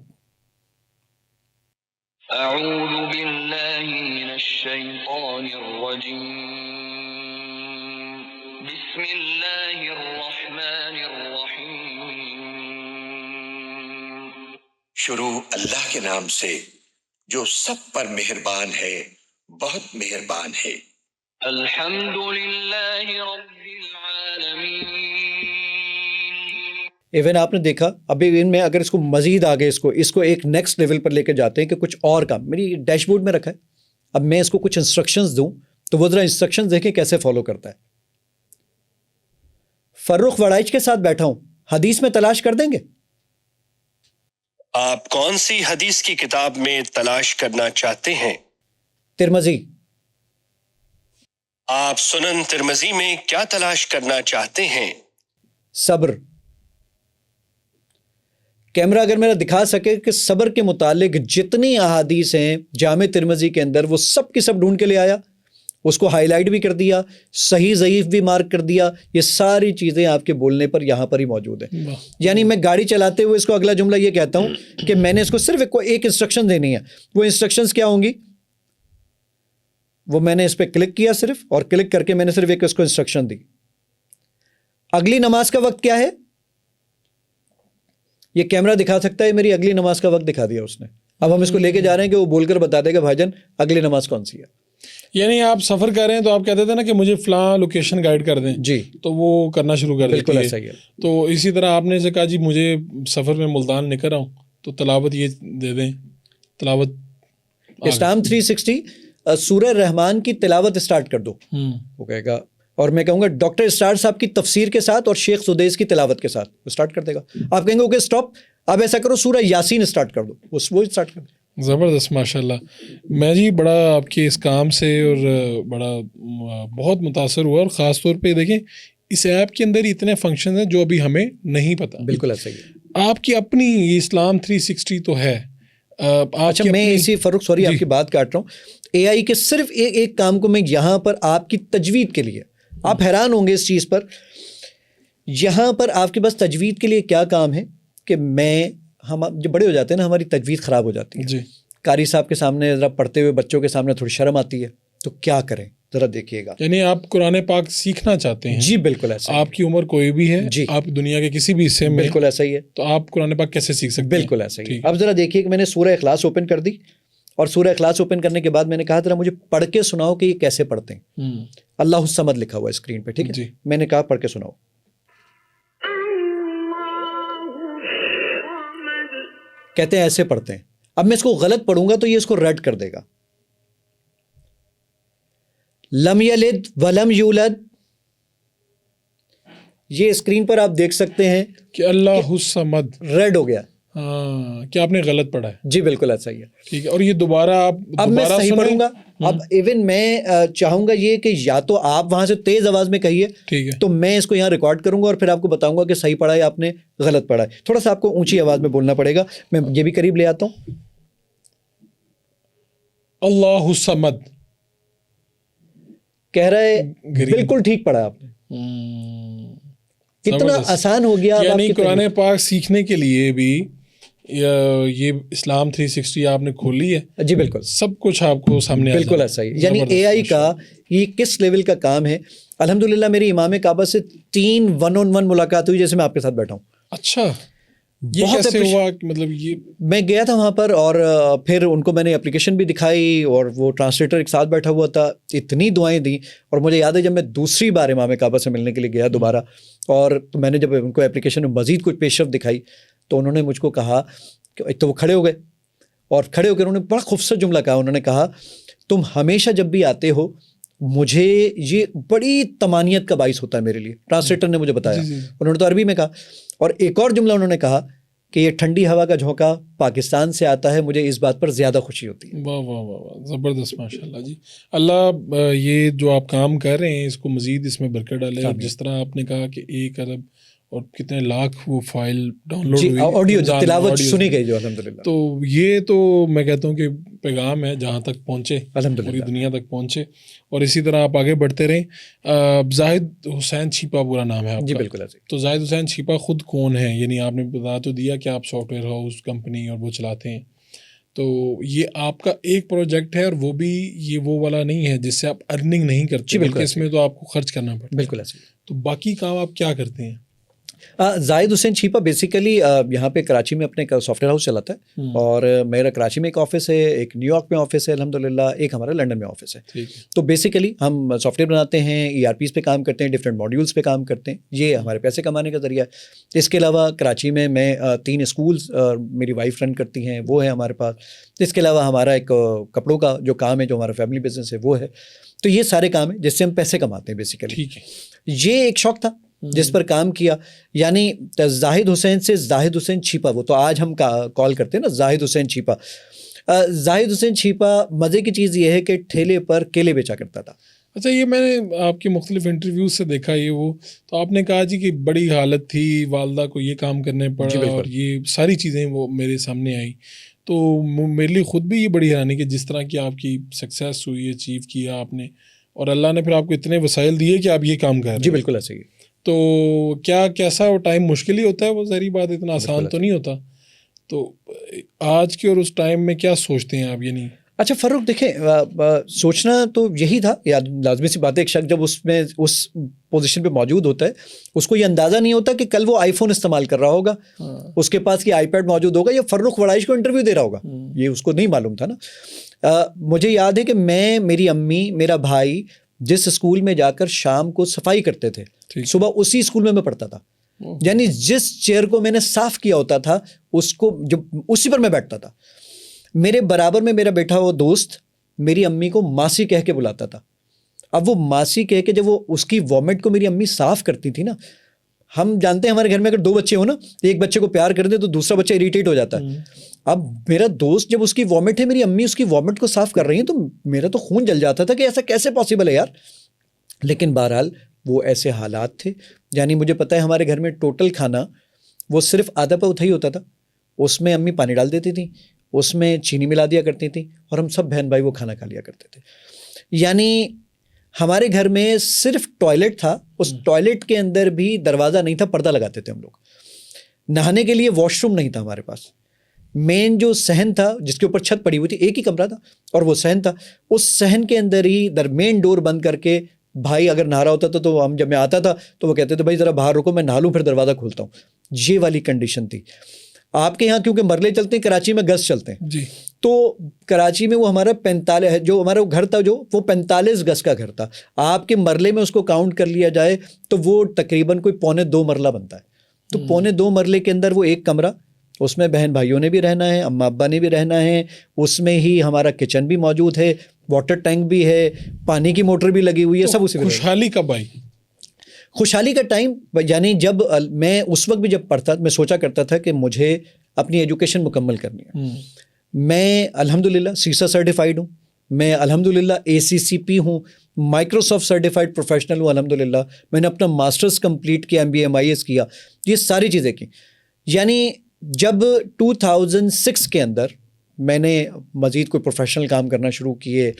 S2: اعوذ باللہ من الشیطان الرجیم، بسم اللہ الرحمن الرحیم.
S4: شروع اللہ کے نام سے جو سب پر مہربان ہے، بہت مہربان ہے.
S2: الحمد للہ رب العالمین.
S1: ایون آپ نے دیکھا ابھی ان میں اگر اس کو مزید آگے اس کو ایک نیکسٹ لیول پر لے کے جاتے ہیں کہ کچھ اور کام میری ڈیش بورڈ میں رکھا ہے، اب میں اس کو کچھ انسٹرکشنز دوں تو وہ ذرا انسٹرکشنز دیکھیں کیسے فالو کرتا ہے. فرخ وڑائچ کے ساتھ بیٹھا ہوں، حدیث میں تلاش کر دیں گے.
S4: آپ کون سی حدیث کی کتاب میں تلاش کرنا چاہتے ہیں؟
S1: ترمذی.
S4: آپ سنن ترمذی میں کیا تلاش کرنا چاہتے ہیں؟
S1: صبر. کیمرہ اگر میرا دکھا سکے کہ صبر کے متعلق جتنی احادیث ہیں جامع ترمذی کے اندر وہ سب کی سب ڈھونڈ کے لے آیا، اس کو ہائی لائٹ بھی کر دیا، صحیح ضعیف بھی مارک کر دیا. یہ ساری چیزیں آپ کے بولنے پر یہاں پر ہی موجود ہیں. یعنی میں گاڑی چلاتے ہوئے اس کو اگلا جملہ یہ کہتا ہوں کہ میں نے اس کو صرف ایک انسٹرکشن دینی ہے. وہ انسٹرکشنز کیا ہوں گی؟ وہ میں نے اس پہ کلک کیا صرف، اور کلک کر کے میں نے صرف ایک اس کو انسٹرکشن دی. اگلی نماز کا وقت کیا ہے؟ یہ کیمرہ دکھا سکتا ہے میری اگلی نماز کا وقت دکھا دیا اس نے. اب ہم اس کو لے کے جا رہے ہیں کہ وہ بول کر بتا دے گا بھائی جان اگلی نماز کون سی ہے.
S3: یعنی آپ سفر کر رہے ہیں تو آپ کہتے تھے نا کہ مجھے فلاں لوکیشن گائیڈ کر دیں،
S1: جی
S3: تو وہ کرنا شروع کر دیتی
S1: بالکل
S3: ہے.
S1: ایسا ہی ہے.
S3: تو اسی طرح آپ نے سے کہا جی مجھے سفر میں ملتان نکل رہا ہوں تو تلاوت یہ دے دیں، تلاوت
S1: اسلام 360 سورہ رحمان کی تلاوت اسٹارٹ کر دو. وہ کہے گا، اور میں کہوں گا ڈاکٹر اسٹار صاحب کی تفسیر کے ساتھ اور شیخ سدیس کی تلاوت کے ساتھ وہ اسٹارٹ کر دے گا. آپ کہیں گے اوکے اسٹاپ، اب ایسا کرو سورہ یاسین اسٹارٹ کر دو، وہ اسٹارٹ کر دو.
S3: زبردست ماشاء اللہ. میں جی بڑا آپ کے اس کام سے اور بڑا بہت متاثر ہوا، اور خاص طور پہ دیکھیں اس ایپ کے اندر اتنے فنکشن ہیں جو ابھی ہمیں نہیں پتہ.
S1: بالکل ایسا ہی ہے.
S3: آپ کی اپنی یہ اسلام 360 تو ہے.
S1: اچھا میں اسی فاروق سوری آپ کی بات کاٹ رہا ہوں. اے آئی کے صرف ایک کام کو میں یہاں پر آپ کی تجوید کے لیے، آپ حیران ہوں گے اس چیز پر، یہاں پر آپ کے پاس تجوید کے لیے کیا کام ہے کہ ہم جب بڑے ہو جاتے ہیں نا ہماری تجوید خراب ہو جاتی ہے.
S3: جی
S1: قاری صاحب کے سامنے ذرا پڑھتے ہوئے بچوں کے سامنے تھوڑی شرم آتی ہے، تو کیا کریں ذرا دیکھیے گا.
S3: یعنی آپ قرآن پاک سیکھنا چاہتے ہیں؟
S1: جی بالکل ایسا.
S3: آپ کی عمر کوئی بھی ہے،
S1: جی
S3: آپ دنیا کے کسی بھی حصے میں،
S1: بالکل ایسا ہی ہے،
S3: تو آپ قرآن پاک کیسے سیکھ سکتے ہیں؟
S1: بالکل ایسا ہی ہے. اب ذرا دیکھیے کہ میں نے سورہ اخلاص اوپن کر دی، اور سورہ اخلاص اوپن کرنے کے بعد میں نے کہا ذرا مجھے پڑھ کے سناؤ کہ یہ کیسے پڑھتے ہیں. اللہ الصمد لکھا ہوا ہے اسکرین پہ، ٹھیک ہے. میں نے کہا پڑھ کے سناؤ. کہتے ہیں ایسے پڑھتے ہیں. اب میں اس کو غلط پڑھوں گا تو یہ اس کو رد کر دے گا. لم یلد ولم یولد، یہ اسکرین پر آپ دیکھ سکتے ہیں
S3: کہ اللہ الصمد
S1: ریڈ ہو گیا.
S3: ہاں کہ آپ نے غلط پڑھا ہے.
S1: جی بالکل ایسا ہی ہے.
S3: ٹھیک ہے. اور یہ دوبارہ آپ
S1: اب میں
S3: دوبارہ
S1: صحیح پڑھوں گا. اب ایون میں چاہوں گا یہ کہ یا تو آپ وہاں سے تیز آواز میں کہیے،
S3: ٹھیک ہے،
S1: تو میں اس کو یہاں ریکارڈ کروں گا اور پھر آپ کو بتاؤں گا کہ صحیح پڑھا ہے آپ نے غلط پڑھا ہے. تھوڑا سا آپ کو اونچی آواز میں بولنا پڑے گا. میں یہ بھی قریب لے آتا ہوں.
S3: اللہ الصمد
S1: کہہ رہا ہے بالکل ٹھیک پڑھا آپ نے. کتنا آسان ہو گیا.
S3: یعنی قرآن پاک سیکھنے کے لیے بھی یہ اسلام 360 آپ نے کھولی ہے.
S1: جی بالکل
S3: سب کچھ آپ کو سامنے
S1: بالکل ایسا ہی. یعنی اے آئی کا یہ کس لیول کا کام ہے. الحمدللہ میری امام کعبہ سے 3 1-on-1 ملاقات ہوئی جیسے میں آپ کے ساتھ بیٹھا ہوں.
S3: اچھا یہ کیسے ہوا؟ مطلب یہ
S1: میں گیا تھا وہاں پر اور پھر ان کو میں نے اپلیکیشن بھی دکھائی اور وہ ٹرانسلیٹر ایک ساتھ بیٹھا ہوا تھا. اتنی دعائیں دیں. اور مجھے یاد ہے جب میں دوسری بار امام کعبہ سے ملنے کے لیے گیا دوبارہ، اور میں نے جب ان کو اپلیکیشن میں مزید کچھ پیش رفت دکھائی تو انہوں نے مجھ کو کہا کہ ایک تو وہ کھڑے ہو گئے، اور کھڑے ہو کے انہوں نے بڑا خوبصورت جملہ کہا. انہوں نے کہا تم ہمیشہ جب بھی آتے ہو مجھے یہ بڑی طمانیت کا باعث ہوتا ہے میرے لیے. ٹرانسلیٹر نے مجھے بتایا. انہوں نے تو عربی میں کہا. اور ایک اور جملہ انہوں نے کہا کہ یہ ٹھنڈی ہوا کا جھونکا پاکستان سے آتا ہے، مجھے اس بات پر زیادہ خوشی ہوتی ہے۔
S3: واہ واہ واہ واہ، زبردست، ماشاء اللہ جی۔ اللہ یہ جو آپ کام کر رہے ہیں اس کو مزید اس میں برکت ڈالے، اور جس طرح آپ نے کہا کہ 1 ارب اور کتنے لاکھ وہ فائل ڈاؤن لوڈ ہوئی،
S1: آڈیو تلاوت سنی گئی جو الحمدللہ،
S3: تو یہ تو میں کہتا ہوں کہ پیغام ہے جہاں تک پہنچے،
S1: الحمدللہ
S3: پوری دنیا تک پہنچے، اور اسی طرح آپ آگے بڑھتے رہیں۔ زاہد حسین چھیپا پورا نام ہے آپ
S1: جی
S3: کا؟
S1: بالکل عزیز۔
S3: تو زاہد حسین چھیپا خود کون ہے؟ یعنی آپ نے بتا تو دیا کہ آپ سافٹ ویئر ہاؤس کمپنی اور وہ چلاتے ہیں، تو یہ آپ کا ایک پروجیکٹ ہے، اور وہ بھی یہ وہ والا نہیں ہے جس سے آپ ارننگ نہیں کرتے، بلکہ اس میں تو آپ کو خرچ کرنا پڑتا ہے۔
S1: بالکل عزیز۔
S3: تو باقی کام آپ کیا کرتے ہیں؟
S1: زاہد حسین چھیپا بیسیکلی یہاں پہ کراچی میں اپنے سافٹ ویئر ہاؤس چلاتا ہے، اور میرا کراچی میں ایک آفس ہے، ایک نیو یارک میں آفس ہے الحمدللہ، ایک ہمارا لنڈن میں آفس ہے۔ تو بیسیکلی ہم سافٹ ویئر بناتے ہیں، ERPs پہ کام کرتے ہیں، ڈفرینٹ ماڈیولس پہ کام کرتے ہیں، یہ ہمارے پیسے کمانے کا ذریعہ ہے۔ اس کے علاوہ کراچی میں 3 اسکولس میری وائف رن کرتی ہیں، وہ ہے ہمارے پاس۔ اس کے علاوہ ہمارا ایک کپڑوں کا جو کام ہے، جو ہمارا فیملی بزنس ہے وہ ہے۔ تو یہ سارے کام ہیں جس سے ہم پیسے کماتے ہیں بیسیکلی۔
S3: ٹھیک ہے،
S1: یہ ایک شوق تھا جس پر کام کیا، یعنی زاہد حسین سے زاہد حسین چھیپا، وہ تو آج ہم کال کرتے ہیں نا زاہد حسین چھیپا۔ زاہد حسین چھیپا مزے کی چیز یہ ہے کہ ٹھیلے پر کیلے بیچا کرتا تھا۔
S3: اچھا، یہ میں نے آپ کے مختلف انٹرویوز سے دیکھا، یہ وہ تو آپ نے کہا جی کہ بڑی حالت تھی، والدہ کو یہ کام کرنے پڑا، اور یہ ساری چیزیں وہ میرے سامنے آئی، تو میرے لیے خود بھی یہ بڑی حیرانی کہ جس طرح کی آپ کی سکسیس ہوئی، اچیو کیا آپ نے، اور اللہ نے پھر آپ کو اتنے وسائل دیے کہ آپ یہ کام کر رہے ہیں۔
S1: جی بالکل ایسے ہی۔
S3: تو کیسا وہ ٹائم مشکل ہی ہوتا ہے؟ وہ ظاہری بات اتنا آسان تو نہیں ہوتا، تو آج کے اور اس ٹائم میں کیا سوچتے ہیں آپ؟ یعنی
S1: اچھا فاروق دیکھیں، سوچنا تو یہی تھا، یا لازمی سی بات ہے، ایک شخص جب اس پوزیشن پہ موجود ہوتا ہے اس کو یہ اندازہ نہیں ہوتا کہ کل وہ آئی فون استعمال کر رہا ہوگا، اس کے پاس یہ آئی پیڈ موجود ہوگا، یا فروخ وڑائش کو انٹرویو دے رہا ہوگا، یہ اس کو نہیں معلوم تھا نا۔ مجھے یاد ہے کہ میری امی، میرا بھائی جس اسکول میں جا کر شام کو صفائی کرتے تھے، صبح اسی اسکول میں پڑھتا تھا، یعنی جس چیئر کو میں نے صاف کیا ہوتا تھا اس کو جب اسی پر میں بیٹھتا تھا۔ میرے برابر میں میرا بیٹھا ہوا دوست میری امی کو ماسی کہہ کے بلاتا تھا۔ اب وہ ماسی کہہ کے جب وہ اس کی وامٹ کو میری امی صاف کرتی تھی نا، ہم جانتے ہیں ہمارے گھر میں اگر 2 بچے ہو نا، ایک بچے کو پیار کر دے تو دوسرا بچہ اریٹیٹ ہو جاتا ہے۔ اب میرا دوست جب اس کی وامٹ ہے، میری امی اس کی وامٹ کو صاف کر رہی ہیں، تو میرا تو خون جل جاتا تھا کہ ایسا کیسے پاسبل ہے یار۔ لیکن بہرحال وہ ایسے حالات تھے، یعنی مجھے پتہ ہے ہمارے گھر میں ٹوٹل کھانا وہ صرف آدھا پاؤ ہی ہوتا تھا، اس میں امی پانی ڈال دیتی تھی، اس میں چینی ملا دیا کرتی تھی، اور ہم سب بہن بھائی وہ کھانا کھا لیا کرتے تھے۔ یعنی ہمارے گھر میں صرف ٹوائلٹ تھا، اس ٹوائلٹ کے اندر بھی دروازہ نہیں تھا، پردہ لگاتے تھے ہم لوگ۔ نہانے کے لیے واش روم نہیں تھا ہمارے پاس۔ مین جو صحن تھا جس کے اوپر چھت پڑی ہوئی تھی، ایک ہی کمرہ تھا اور وہ صحن تھا، اس صحن کے اندر ہی مین ڈور بند کر کے بھائی اگر نہا رہا ہوتا تھا تو جب میں آتا تھا تو وہ کہتے تھے بھائی ذرا باہر رکو، میں نہا لوں پھر دروازہ کھولتا ہوں۔ یہ والی کنڈیشن تھی۔ آپ کے یہاں کیونکہ مرلے چلتے ہیں، کراچی میں گز چلتے ہیں
S3: جی،
S1: تو کراچی میں وہ ہمارا 45 جو ہمارا گھر تھا جو وہ 45 گز کا گھر تھا، آپ کے مرلے میں اس کو کاؤنٹ کر لیا جائے تو وہ تقریباً کوئی 1.25 مرلہ بنتا ہے۔ تو 1.25 مرلے کے اندر وہ ایک کمرہ، اس میں بہن بھائیوں نے بھی رہنا ہے، اماں ابا نے بھی رہنا ہے، اس میں ہی ہمارا کچن بھی موجود ہے، واٹر ٹینک بھی ہے، پانی کی موٹر بھی لگی ہوئی ہے، سب اسی میں۔
S3: خوشحالی کب آئی؟
S1: خوشحالی کا ٹائم یعنی جب میں اس وقت بھی جب پڑھتا، میں سوچا کرتا تھا کہ مجھے اپنی ایجوکیشن مکمل کرنی ہے۔ میں الحمدللہ سیسا سرٹیفائیڈ ہوں، میں الحمدللہ ACCP ہوں، مائکروسافٹ سرٹیفائیڈ پروفیشنل ہوں الحمدللہ، میں نے اپنا ماسٹرز کمپلیٹ کیا، MBA MIS کیا، یہ ساری چیزیں کی۔ یعنی جب 2006 کے اندر میں نے مزید کوئی پروفیشنل کام کرنا شروع کیے،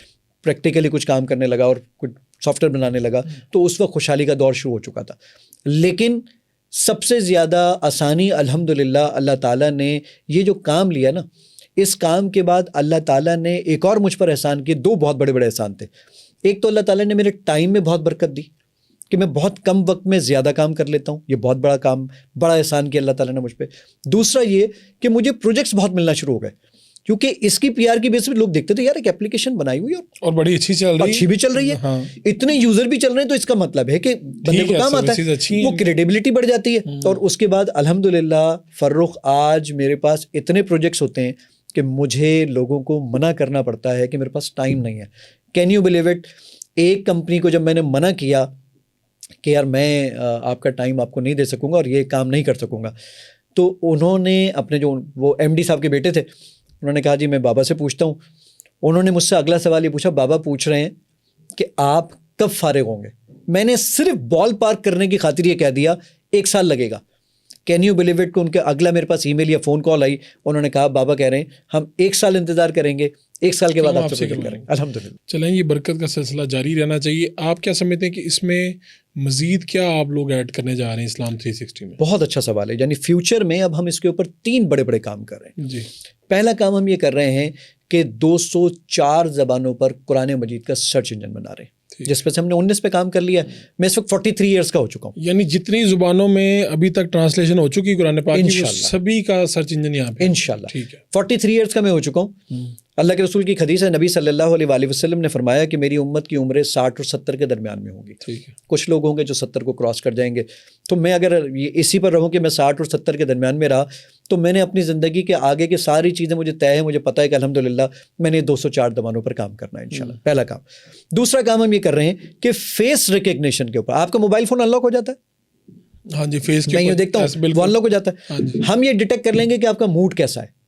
S1: پریکٹیکلی کچھ کام کرنے لگا اور کچھ سافٹ ویئر بنانے لگا، تو اس وقت خوشحالی کا دور شروع ہو چکا تھا۔ لیکن سب سے زیادہ آسانی الحمدللہ اللہ تعالیٰ نے یہ جو کام لیا نا، اس کام کے بعد اللہ تعالیٰ نے ایک اور مجھ پر احسان کیے، 2 بہت بڑے بڑے احسان تھے۔ ایک تو اللہ تعالیٰ نے میرے ٹائم میں بہت برکت دی کہ میں بہت کم وقت میں زیادہ کام کر لیتا ہوں، یہ بہت بڑا کام، بڑا احسان کیا اللہ تعالیٰ نے مجھ پہ۔ دوسرا یہ کہ مجھے پروجیکٹس بہت ملنا شروع ہو گئے، کیونکہ اس کی PR کی بیس پہ لوگ دیکھتے تھے یار ایک اپلیکیشن بنائی ہوئی
S3: اور بڑی اچھی چل رہی ہے،
S1: اچھی بھی چل رہی ہے، اتنے یوزر بھی چل رہے ہیں، تو اس کا مطلب ہے کہ بندے کو کام آتا ہے، وہ کریڈیبلٹی بڑھ جاتی ہے۔ اور اس کے بعد الحمدللہ فرخ آج میرے پاس اتنے پروجیکٹس ہوتے ہیں کہ مجھے لوگوں کو منع کرنا پڑتا ہے کہ میرے پاس ٹائم نہیں ہے۔ Can you believe it? ایک کمپنی کو جب میں نے منع کیا کہ یار میں آپ کا ٹائم آپ کو نہیں دے سکوں گا اور یہ کام نہیں کر سکوں گا، تو انہوں نے اپنے جو وہ ایم ڈی صاحب کے بیٹے تھے, انہوں نے کہا جی میں بابا سے پوچھتا ہوں. انہوں نے مجھ سے اگلا سوال یہ پوچھا, بابا پوچھ رہے ہیں کہ آپ کب فارغ ہوں گے؟ میں نے صرف بال پارک کرنے کی خاطر یہ کہہ دیا 1 سال لگے گا. کین یو بلیو اٹ کہ ان کے اگلا میرے پاس ای میل یا فون کال آئی, انہوں نے کہا بابا کہہ رہے ہیں ہم 1 سال انتظار کریں گے, 1 سال کے بعد آپ سے فکر کریں گے. الحمدللہ.
S3: چلیں, یہ برکت کا سلسلہ جاری رہنا چاہیے. آپ کیا سمجھتے ہیں کہ اس میں مزید کیا آپ لوگ ایڈ کرنے جا رہے ہیں اسلام 360 میں؟
S1: بہت اچھا سوال ہے. یعنی فیوچر میں اب ہم اس کے اوپر 3 بڑے بڑے کام کر رہے ہیں.
S3: جی.
S1: پہلا کام ہم یہ کر رہے ہیں کہ 204 زبانوں پر قرآن مجید کا سرچ انجن بنا رہے ہیں, جس پہ سے ہم نے 19 پہ کام کر لیا ہے. میں اس وقت 43 ایئرس کا ہو چکا ہوں.
S3: یعنی جتنی زبانوں میں ابھی تک ٹرانسلیشن ہو چکی قرآن پاک کی, وہ سبھی کا سرچ انجن یہاں پہ
S1: انشاءاللہ.
S3: ٹھیک ہے.
S1: 43 ایئرس کا میں ہو چکا ہوں. اللہ کے رسول کی حدیث ہے, نبی صلی اللہ علیہ وآلہ وسلم نے فرمایا کہ میری امت کی عمریں 60 اور 70 کے درمیان میں ہوں گی.
S3: ٹھیک ہے.
S1: کچھ لوگ ہوں گے جو 70 کو کراس کر جائیں گے. تو میں اگر اسی پر رہوں کہ میں 60 اور 70 کے درمیان میں رہا, تو میں نے اپنی زندگی کے آگے کی ساری چیزیں مجھے طے ہیں. مجھے پتہ ہے کہ الحمدللہ میں نے 204 زبانوں پر کام کرنا ہے انشاءاللہ. پہلا کام. دوسرا کام ہم یہ کر رہے ہیں کہ فیس ریکگنیشن کے اوپر. آپ کا موبائل فون انلاک ہو جاتا ہے؟
S3: ہاں جی. فیس
S1: میں یہ دیکھتا ہوں وہ انلاک ہو جاتا ہے. ہم یہ ڈیٹیکٹ کر لیں گے کہ آپ کا موڈ کیسا ہے.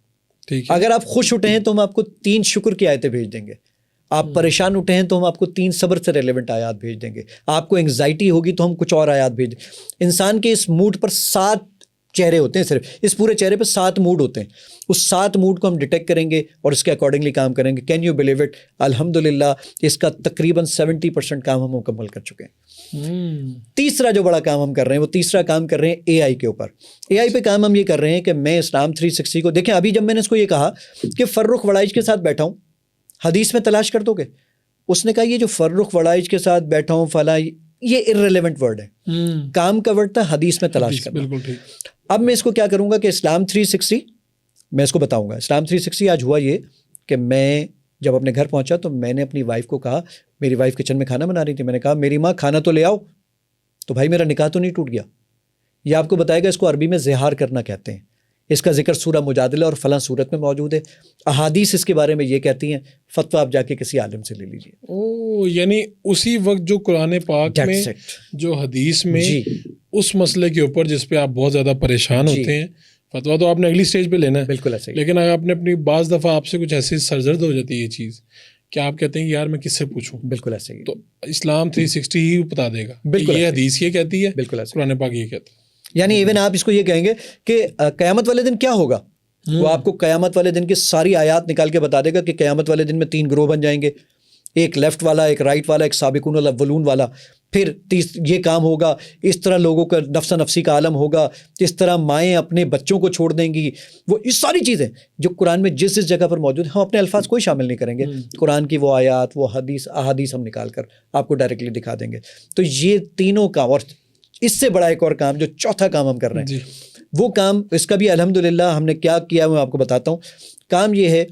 S1: اگر آپ خوش اٹھے ہیں تو ہم آپ کو 3 شکر کی آیتیں بھیج دیں گے. آپ پریشان اٹھے ہیں تو ہم آپ کو 3 صبر سے ریلیونٹ آیات بھیج دیں گے. آپ کو انگزائٹی ہوگی تو ہم کچھ اور آیات بھیج دیں. انسان کے اس موڈ پر 7 چہرے ہوتے ہیں, صرف اس پورے چہرے پہ 7 موڈ ہوتے ہیں. اس 7 موڈ کو ہم ڈیٹیکٹ کریں گے اور اس کے اکارڈنگلی کام کریں گے. کین یو بلیو اٹ, الحمدللہ اس کا تقریباً 70% کام ہم مکمل کر چکے ہیں. تیسرا جو بڑا کام ہم کر رہے ہیں وہ تیسرا کام کر رہے ہیں اے آئی کے اوپر. اے آئی پہ کام ہم یہ کر رہے ہیں کہ میں اسلام 360 کو دیکھیں. ابھی جب میں نے اس کو یہ کہا کہ فرخ وڑائج کے ساتھ بیٹھا ہوں, حدیث میں تلاش کر دو گے, اس نے کہا یہ جو فرخ وڑائج کے ساتھ بیٹھا ہوں فلاں, یہ ارریلیونٹ ورڈ ہے. کام کا ورڈ تھا حدیث میں تلاش کرنا.
S3: بالکل ٹھیک.
S1: اب میں اس کو کیا کروں گا کہ اسلام 360 میں اس کو بتاؤں گا. اسلام 360 آج ہوا یہ کہ میں جب اپنے گھر پہنچا تو میں نے اپنی وائف کو کہا, میری وائف کچن میں کھانا بنا رہی تھی, میں نے کہا میری ماں کھانا تو لے آؤ. تو بھائی میرا نکاح تو نہیں ٹوٹ گیا. یہ آپ کو بتائے گا اس کو عربی میں زہار کرنا کہتے ہیں. اس کا ذکر سورہ مجادلہ اور فلاں صورت میں موجود ہے. احادیث اس کے بارے میں یہ کہتی ہیں, فتویٰ آپ جا کے کسی عالم سے لے لیجیے.
S3: یعنی اسی وقت جو قرآن پاک میں جو حدیث میں اس مسئلے کے اوپر جس پہ آپ بہت زیادہ پریشان ہوتے ہیں, فتویٰ تو آپ نے اگلی سٹیج پہ لینا ہے.
S1: بالکل ایسے ہی.
S3: لیکن اگر آپ نے اپنی بعض دفعہ آپ سے کچھ ایسی سرزرد ہو جاتی ہے یہ چیز کہ آپ کہتے ہیں یار میں کس سے پوچھوں,
S1: بالکل ایسے ہی.
S3: تو اسلام 360 ہی بتا دے گا. بالکل یہ حدیث یہ کہتی ہے,
S1: بالکل ایسے.
S3: قرآن پاک یہ کہتا ہے.
S1: یعنی ایون آپ اس کو یہ کہیں گے کہ قیامت والے دن کیا ہوگا, وہ آپ کو قیامت والے دن کی ساری آیات نکال کے بتا دے گا کہ قیامت والے دن میں 3 گروہ بن جائیں گے, ایک لیفٹ والا, ایک رائٹ والا, ایک سابقون الاولون والا. پھر یہ کام ہوگا, اس طرح لوگوں کا نفسا نفسی کا عالم ہوگا, اس طرح مائیں اپنے بچوں کو چھوڑ دیں گی. وہ اس ساری چیزیں جو قرآن میں جس جگہ پر موجود ہیں, ہم اپنے الفاظ کوئی شامل نہیں کریں گے. قرآن کی وہ آیات, وہ احادیث ہم نکال کر آپ کو ڈائریکٹلی دکھا دیں گے. تو یہ تینوں کام, اور اس سے بڑا ایک اور کام جو چوتھا کام ہم کر رہے ہیں, وہ کام اس کا بھی الحمدللہ ہم نے کیا کیا میں آپ کو بتاتا ہوں. کام یہ ہے,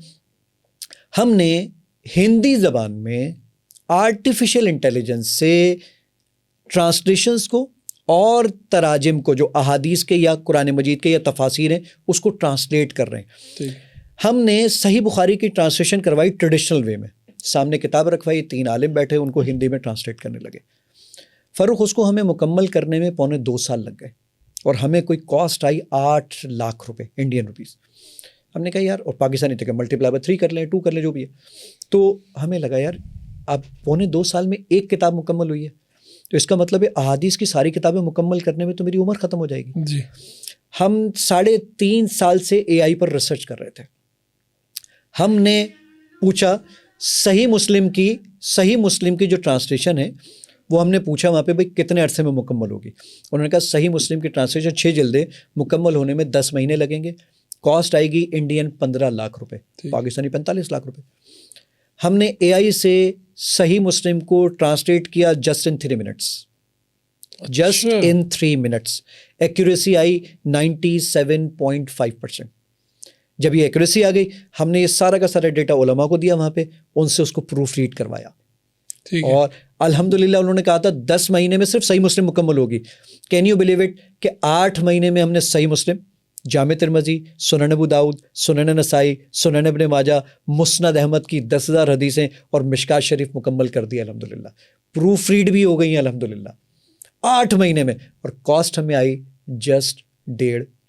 S1: ہم نے ہندی زبان میں آرٹیفیشل انٹیلیجنس سے ٹرانسلیشنز کو اور تراجم کو, جو احادیث کے یا قرآن مجید کے یا تفاسیر ہیں, اس کو ٹرانسلیٹ کر رہے ہیں. ہم نے صحیح بخاری کی ٹرانسلیشن کروائی ٹریڈیشنل وے میں, سامنے کتاب رکھوائی, 3 عالم بیٹھے, ان کو ہندی میں ٹرانسلیٹ کرنے لگے. فروخ اس کو ہمیں مکمل کرنے میں 2.25 سال لگ گئے, اور ہمیں کوئی کاسٹ آئی 8 لاکھ روپے انڈین روپیز. ہم نے کہا یار, اور پاکستانی تھے کہ ملٹیپلائی بائی 3 کر لیں, 2 کر لیں, جو بھی ہے. تو ہمیں لگا یار اب 2.25 سال میں ایک کتاب مکمل ہوئی ہے, تو اس کا مطلب ہے احادیث کی ساری کتابیں مکمل کرنے میں تو میری عمر ختم ہو جائے گی.
S3: جی.
S1: ہم 3.5 سال سے اے آئی پر ریسرچ کر رہے تھے. ہم نے پوچھا صحیح مسلم کی جو ٹرانسلیشن ہے وہ ہم نے پوچھا وہاں پہ بھائی کتنے عرصے میں مکمل ہوگی. انہوں نے کہا صحیح مسلم کی ٹرانسلیشن 6 جلدیں مکمل ہونے میں 10 مہینے لگیں گے, کاسٹ آئے گی انڈین 15 لاکھ روپے, پاکستانی 45 لاکھ روپے. ہم نے اے آئی سے صحیح مسلم کو ٹرانسلیٹ کیا just in 3 minutes, just in 3 minutes. Accuracy آئی 97.5%. جب یہ ایکوریسی آ گئی, ہم نے یہ سارا کا سارا ڈیٹا علماء کو دیا وہاں پہ, ان سے اس کو پروف ریڈ کروایا, اور الحمدللہ انہوں نے کہا تھا 10 مہینے میں صرف صحیح مسلم مکمل ہوگی. کین یو بلیو اٹ کہ 8 مہینے میں ہم نے صحیح مسلم, جامع ترمذی, سنن ابو داؤد, سنن نسائی, سنن ابن ماجہ, مسند احمد کی 10,000 حدیثیں اور مشکات شریف مکمل کر دی الحمدللہ. پروف ریڈ بھی ہو گئی ہیں الحمدللہ 8 مہینے میں, اور کاسٹ ہمیں آئی جسٹ 1.5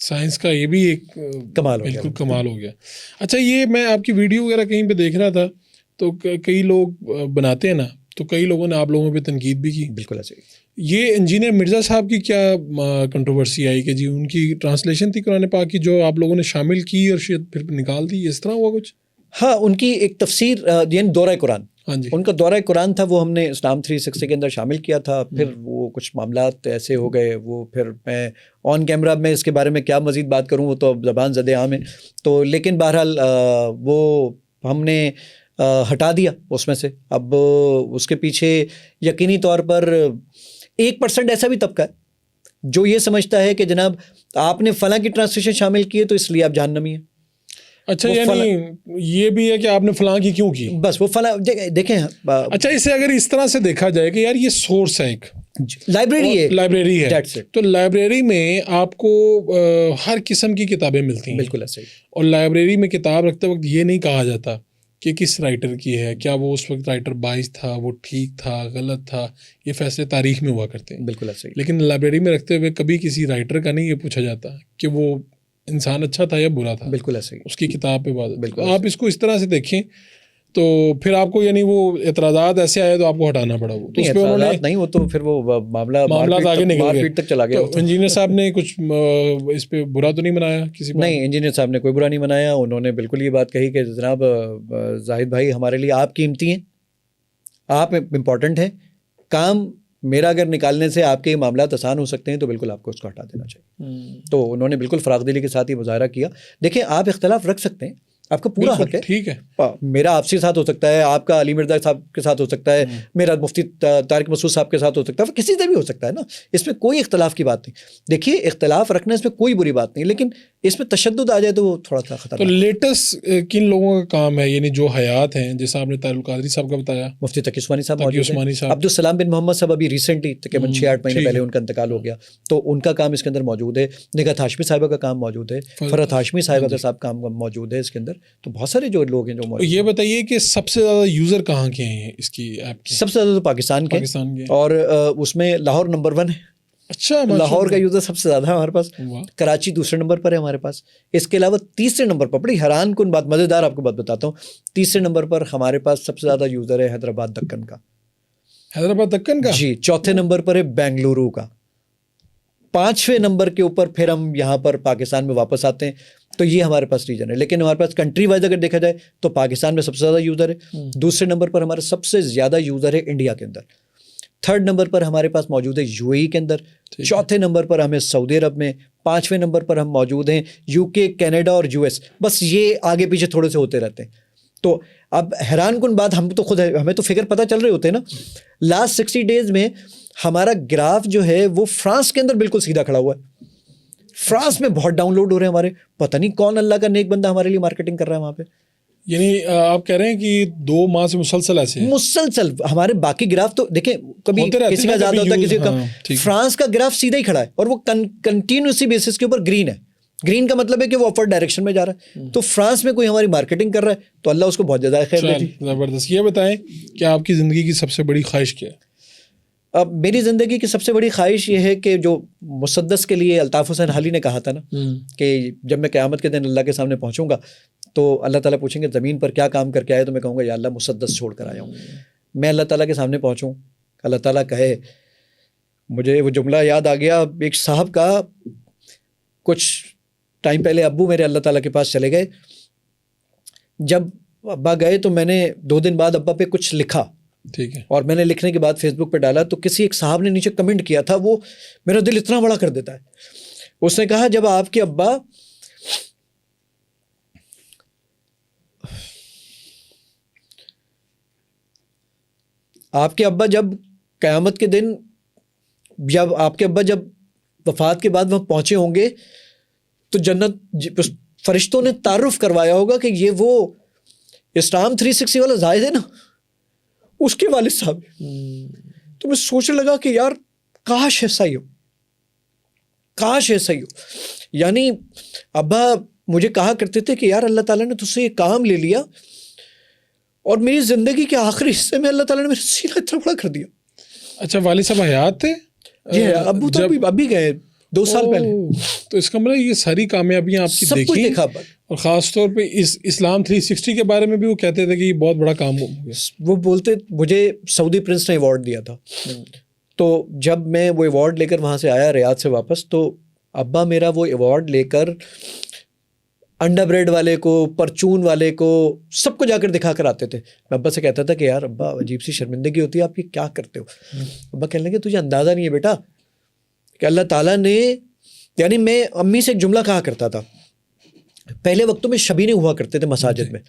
S3: سائنس کا یہ بھی ایک
S1: کمال ہو گیا.
S3: بالکل کمال ہو گیا. اچھا یہ میں آپ کی ویڈیو وغیرہ کہیں پہ دیکھ رہا تھا تو کئی لوگ بناتے ہیں نا تو کئی لوگوں نے آپ لوگوں پہ تنقید بھی کی.
S1: بالکل ایسے ہی.
S3: یہ انجینئر مرزا صاحب کی کیا کنٹروورسی آئی کہ جی ان کی ٹرانسلیشن تھی قرآن پاک کی جو آپ لوگوں نے شامل کی اور شاید پھر نکال دی, اس طرح ہوا کچھ؟
S1: ہاں ان کی ایک تفسیر یعنی دورہ قرآن,
S3: ہاں جی
S1: ان کا دورہ قرآن تھا, وہ ہم نے اسلام 360 کے اندر شامل کیا تھا. پھر وہ کچھ معاملات ایسے ہو گئے, وہ پھر میں آن کیمرہ میں اس کے بارے میں کیا مزید بات کروں, وہ تو زبان زد عام ہے. تو لیکن بہرحال وہ ہم نے ہٹا دیا اس میں سے. اب اس کے پیچھے یقینی طور پر 1% ایسا بھی طبقہ ہے جو یہ سمجھتا ہے کہ جناب آپ نے فلاں کی ٹرانسلیشن شامل کی ہے تو اس لیے آپ جہنمی ہیں.
S3: اچھا یعنی یہ بھی ہے کہ آپ نے فلاں کی کیوں کی,
S1: بس وہ فلاں دیکھیں.
S3: اچھا اسے اگر اس طرح سے دیکھا جائے کہ یار یہ سورس ہے, ایک
S1: لائبریری ہے,
S3: تو لائبریری میں آپ کو ہر قسم کی کتابیں ملتی ہیں.
S1: بالکل ایسے ہی.
S3: اور لائبریری میں کتاب رکھتے وقت یہ نہیں کہا جاتا کہ کس رائٹر کی ہے, کیا وہ اس وقت رائٹر باعث تھا, وہ ٹھیک تھا, غلط تھا, یہ فیصلے تاریخ میں ہوا کرتے ہیں.
S1: بالکل ایسے ہی.
S3: لیکن لائبریری میں رکھتے ہوئے کبھی کسی رائٹر کا نہیں یہ پوچھا جاتا کہ وہ انسان اچھا تھا یا برا تھا.
S1: بالکل ایسے ہی.
S3: اس کی کتاب پہ بات.
S1: بالکل
S3: آپ اس کو اس طرح سے دیکھیں تو پھر آپ کو یعنی وہ اعتراضات ایسے آئے تو آپ کو ہٹانا پڑا. وہ تو اس پہ انہوں نے
S1: نہیں, وہ تو پھر وہ
S3: معاملات آگے نکل گئے,
S1: پیٹ تک چلا گیا.
S3: تو انجینئر صاحب نے کچھ اس پہ برا تو نہیں بنایا کسی بات؟
S1: نہیں, انجینئر صاحب نے کوئی برا نہیں بنایا. انہوں نے بالکل یہ بات کہی کہ جناب زاہد بھائی ہمارے لیے آپ قیمتی ہیں, آپ امپورٹنٹ ہیں, کام میرا اگر نکالنے سے آپ کے معاملات آسان ہو سکتے ہیں تو بالکل آپ کو اس کو ہٹا دینا چاہیے. تو انہوں نے بالکل فراغ دلی کے ساتھ یہ مظاہرہ کیا. دیکھیں آپ اختلاف رکھ سکتے ہیں, آپ کا پورا حق ہے.
S3: ٹھیک ہے,
S1: میرا آپ سے ساتھ ہو سکتا ہے, آپ کا علی مرزا صاحب کے ساتھ ہو سکتا ہے, میرا مفتی طارق مسعود صاحب کے ساتھ ہو سکتا ہے, کسی سے بھی ہو سکتا ہے نا. اس میں کوئی اختلاف کی بات نہیں. دیکھیے اختلاف رکھنا اس میں کوئی بری بات نہیں, لیکن اس میں تشدد آ جائے تو وہ تھوڑا سا خطرناک.
S3: تو لیٹسٹ کن لوگوں کا کام ہے یعنی جو حیات ہیں, جیسا آپ نے طاہر القادری صاحب کا بتایا,
S1: مفتی تقی عثمانی صاحب موجود ہیں, عبدالسلام بن محمد صاحب ابھی ریسنٹلی تقریباً 6-8 مہینے پہلے ان کا انتقال ہو گیا, تو ان کا کام اس کے اندر موجود ہے. نگہت ہاشمی صاحبہ کا کام موجود ہے, فرحت ہاشمی صاحبہ کا صاحب کام موجود ہے اس کے اندر. تو بہت سارے جو لوگ ہیں جو موجود.
S3: یہ بتائیے کہ سب سے زیادہ یوزر کہاں کے ہیں اس کی ایپ کی؟
S1: سب سے زیادہ تو پاکستان کے, اور اس میں لاہور نمبر 1 ہے.
S3: اچھا,
S1: لاہور کا یوزر سب سے زیادہ ہے ہمارے پاس. کراچی دوسرے نمبر پر ہے ہمارے پاس. اس کے علاوہ تیسرے نمبر پر, بڑی حیران کن بات, مزیدار آپ کو بات بتاتا ہوں, تیسرے نمبر پر ہمارے پاس سب سے زیادہ یوزر ہے حیدرآباد دکن کا.
S3: حیدرآباد دکن کا
S1: جی. چوتھے نمبر پر ہے بنگلورو کا. 5ویں نمبر کے اوپر پھر ہم یہاں پر پاکستان میں واپس آتے ہیں. تو یہ ہمارے پاس ریجن ہے. لیکن ہمارے پاس کنٹری وائز اگر دیکھا جائے تو پاکستان میں سب سے زیادہ یوزر ہے. دوسرے نمبر پر ہمارے سب سے زیادہ یوزر ہے انڈیا کے اندر. تھرڈ نمبر پر ہمارے پاس موجود ہے UAE کے اندر. چوتھے نمبر پر ہمیں سعودی عرب میں. 5ویں نمبر پر ہم موجود ہیں UK, کینیڈا اور US. بس یہ آگے پیچھے تھوڑے سے ہوتے رہتے ہیں. تو اب حیران کن بات, ہم تو خود ہمیں تو فگر پتہ چل رہے ہوتے ہیں نا. لاسٹ 60 days میں ہمارا گراف جو ہے وہ فرانس کے اندر بالکل سیدھا کھڑا ہوا ہے. فرانس میں بہت ڈاؤن لوڈ ہو رہے ہیں ہمارے. پتہ نہیں کون اللہ کا نیک بندہ ہمارے لیے مارکیٹنگ کر رہا ہے وہاں پہ.
S3: یعنی آپ کہہ رہے ہیں کہ 2 ماہ سے مسلسل ایسے
S1: مسلسل ہمارے باقی گراف تو دیکھیں کبھی کسی کا زیادہ ہوتا ہے کسی کا کم. فرانس کا گراف سیدھا ہی کھڑا ہے اور وہ کنٹینیوسلی بیسس کے اوپر گرین ہے. گرین کا مطلب ہے کہ وہ اپورڈ ڈائریکشن میں جا رہا ہے. تو فرانس میں کوئی ہماری مارکیٹنگ کر رہا ہے تو اللہ اس کو بہت زیادہ خیر دے.
S3: زبردست. یہ بتائیں کہ آپ کی زندگی کی سب سے بڑی خواہش کیا ہے؟
S1: اب میری زندگی کی سب سے بڑی خواہش یہ ہے کہ جو مسدس کے لیے الطاف حسین حالی نے کہا تھا نا کہ جب میں قیامت کے دن اللہ کے سامنے پہنچوں گا تو اللہ تعالیٰ پوچھیں گے زمین پر کیا کام کر کے آئے, تو میں کہوں گا یا اللہ مسدس چھوڑ کر آیا ہوں. میں اللہ تعالیٰ کے سامنے پہنچوں, اللہ تعالیٰ کہے, مجھے وہ جملہ یاد آ گیا ایک صاحب کا, کچھ ٹائم پہلے ابو میرے اللہ تعالیٰ کے پاس چلے گئے. جب ابا گئے تو میں نے 2 دن بعد ابا پہ کچھ لکھا,
S3: ٹھیک ہے,
S1: اور میں نے لکھنے کے بعد فیس بک پہ ڈالا تو کسی ایک صاحب نے نیچے کمنٹ کیا تھا, وہ میرا دل اتنا بڑا کر دیتا ہے. اس نے کہا جب آپ کے ابا جب قیامت کے دن جب آپ کے ابا جب وفات کے بعد وہاں پہنچے ہوں گے تو جنت فرشتوں نے تعارف کروایا ہوگا کہ یہ وہ اسلام 360 والا زاہد ہے نا, اس کے والد صاحب. تو میں سوچنے لگا کہ یار کاش ایسا ہی ہو, کاش ایسا ہی ہو. یعنی ابا مجھے کہا کرتے تھے کہ یار اللہ تعالیٰ نے تجھ سے یہ کام لے لیا اور میری زندگی کے آخری حصے میں اللہ تعالیٰ نے میرا سینہ اتنا بڑا کر دیا.
S3: اچھا, والد صاحب حیات تھے؟
S1: جی ابو تو ابھی گئے. 2 سال پہلے.
S3: تو اس کا مطلب یہ ساری کامیابیاں آپ کی
S1: سب کچھ
S3: دیکھی
S1: دیکھا.
S3: اور خاص طور پہ اس اسلام 360 کے بارے میں بھی وہ کہتے تھے کہ یہ بہت بڑا کام ہو گیا.
S1: وہ بولتے مجھے سعودی پرنس نے ایوارڈ دیا تھا. تو جب میں وہ ایوارڈ لے کر وہاں سے آیا ریاض سے واپس, تو ابا میرا وہ ایوارڈ لے کر انڈا بریڈ والے کو, پرچون والے کو, سب کو جا کر دکھا کر آتے تھے. میں ابا سے کہتا تھا کہ یار ابا عجیب سی شرمندگی ہوتی ہے, آپ یہ کیا کرتے ہو؟ ابا کہنے لگے تجھے اندازہ نہیں ہے بیٹا کہ اللہ تعالیٰ نے, یعنی میں امی سے ایک جملہ کہا کرتا تھا, پہلے وقتوں میں شبینے ہوا کرتے تھے مساجد میں,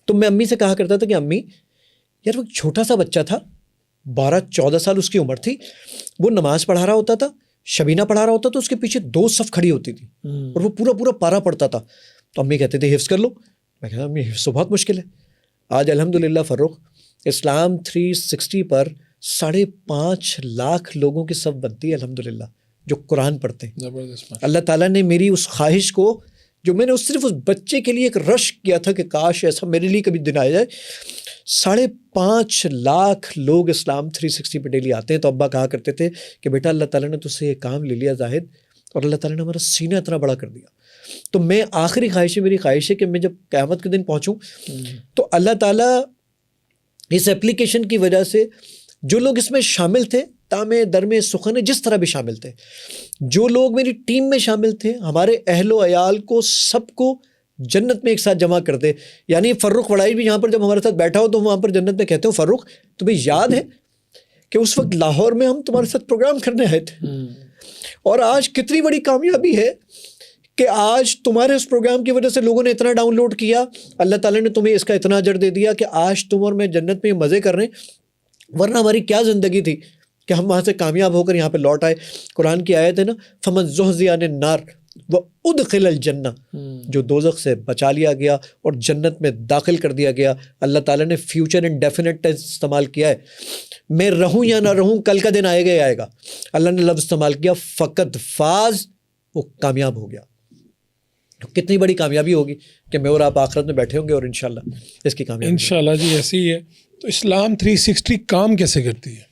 S1: تو میں امی سے کہا کرتا تھا کہ امی یار وہ چھوٹا سا بچہ تھا, 12-14 سال اس کی عمر تھی, وہ نماز پڑھا رہا ہوتا تھا, شبینہ پڑھا رہا ہوتا, تو اس کے پیچھے 2 صف کھڑی ہوتی تھی اور وہ پورا پارا پڑھتا تھا. تو امی کہتے تھے حفظ کر لو. میں کہتا امی حفظ تو بہت مشکل ہے. آج الحمدللہ فروخ اسلام 360 پر 5.5 لاکھ لوگوں کی صف بنتی ہے الحمدللہ جو قرآن پڑھتے ہیں.
S3: زبردست.
S1: اللہ تعالیٰ نے میری اس خواہش کو, جو میں نے صرف اس بچے کے لیے ایک رش کیا تھا کہ کاش ایسا میرے لیے کبھی دن آ جائے, 5.5 لاکھ لوگ اسلام 360 پہ ڈیلی آتے ہیں. تو ابا کہا کرتے تھے کہ بیٹا اللہ تعالیٰ نے تجھ سے یہ کام لے لیا زاہد, اور اللہ تعالیٰ نے ہمارا سینہ اتنا بڑا کر دیا. تو میں آخری خواہش ہے, میری خواہش ہے کہ میں جب قیامت کے دن پہنچوں تو اللہ تعالیٰ اس ایپلیکیشن کی وجہ سے جو لوگ اس میں شامل تھے, تامے درمے سخن جس طرح بھی شامل تھے, جو لوگ میری ٹیم میں شامل تھے, ہمارے اہل و عیال کو سب کو جنت میں ایک ساتھ جمع کر دے. یعنی فروخ وڑائی بھی یہاں پر جب ہمارے ساتھ بیٹھا ہو تو وہاں پر جنت میں کہتے ہو فروخ تمہیں یاد ہے کہ اس وقت لاہور میں ہم تمہارے ساتھ پروگرام کرنے آئے تھے, اور آج کتنی بڑی کامیابی ہے کہ آج تمہارے اس پروگرام کی وجہ سے لوگوں نے اتنا ڈاؤن لوڈ کیا, اللہ تعالیٰ نے تمہیں اس کا اتنا اجر دے دیا کہ آج تم اور میں جنت میں مزے کر رہے ہیں. ورنہ ہماری کیا زندگی تھی کہ ہم وہاں سے کامیاب ہو کر یہاں پہ لوٹ آئے. قرآن کی آیت ہے نا, فمن زحزح عن النار وادخل الجنہ, جو دوزخ سے بچا لیا گیا اور جنت میں داخل کر دیا گیا. اللہ تعالیٰ نے فیوچر انڈیفینٹ ٹینس استعمال کیا ہے, میں رہوں یا نہ رہوں کل کا دن آئے گا ہی آئے گا. اللہ نے لفظ استعمال کیا فقط فاز, وہ کامیاب ہو گیا. کتنی بڑی کامیابی ہوگی کہ میں اور آپ آخرت میں بیٹھے ہوں گے اور انشاءاللہ اس کی کامیابی.
S3: انشاءاللہ جی ایسے ہی ہے. تو اسلام 360 کام کیسے کرتی ہے؟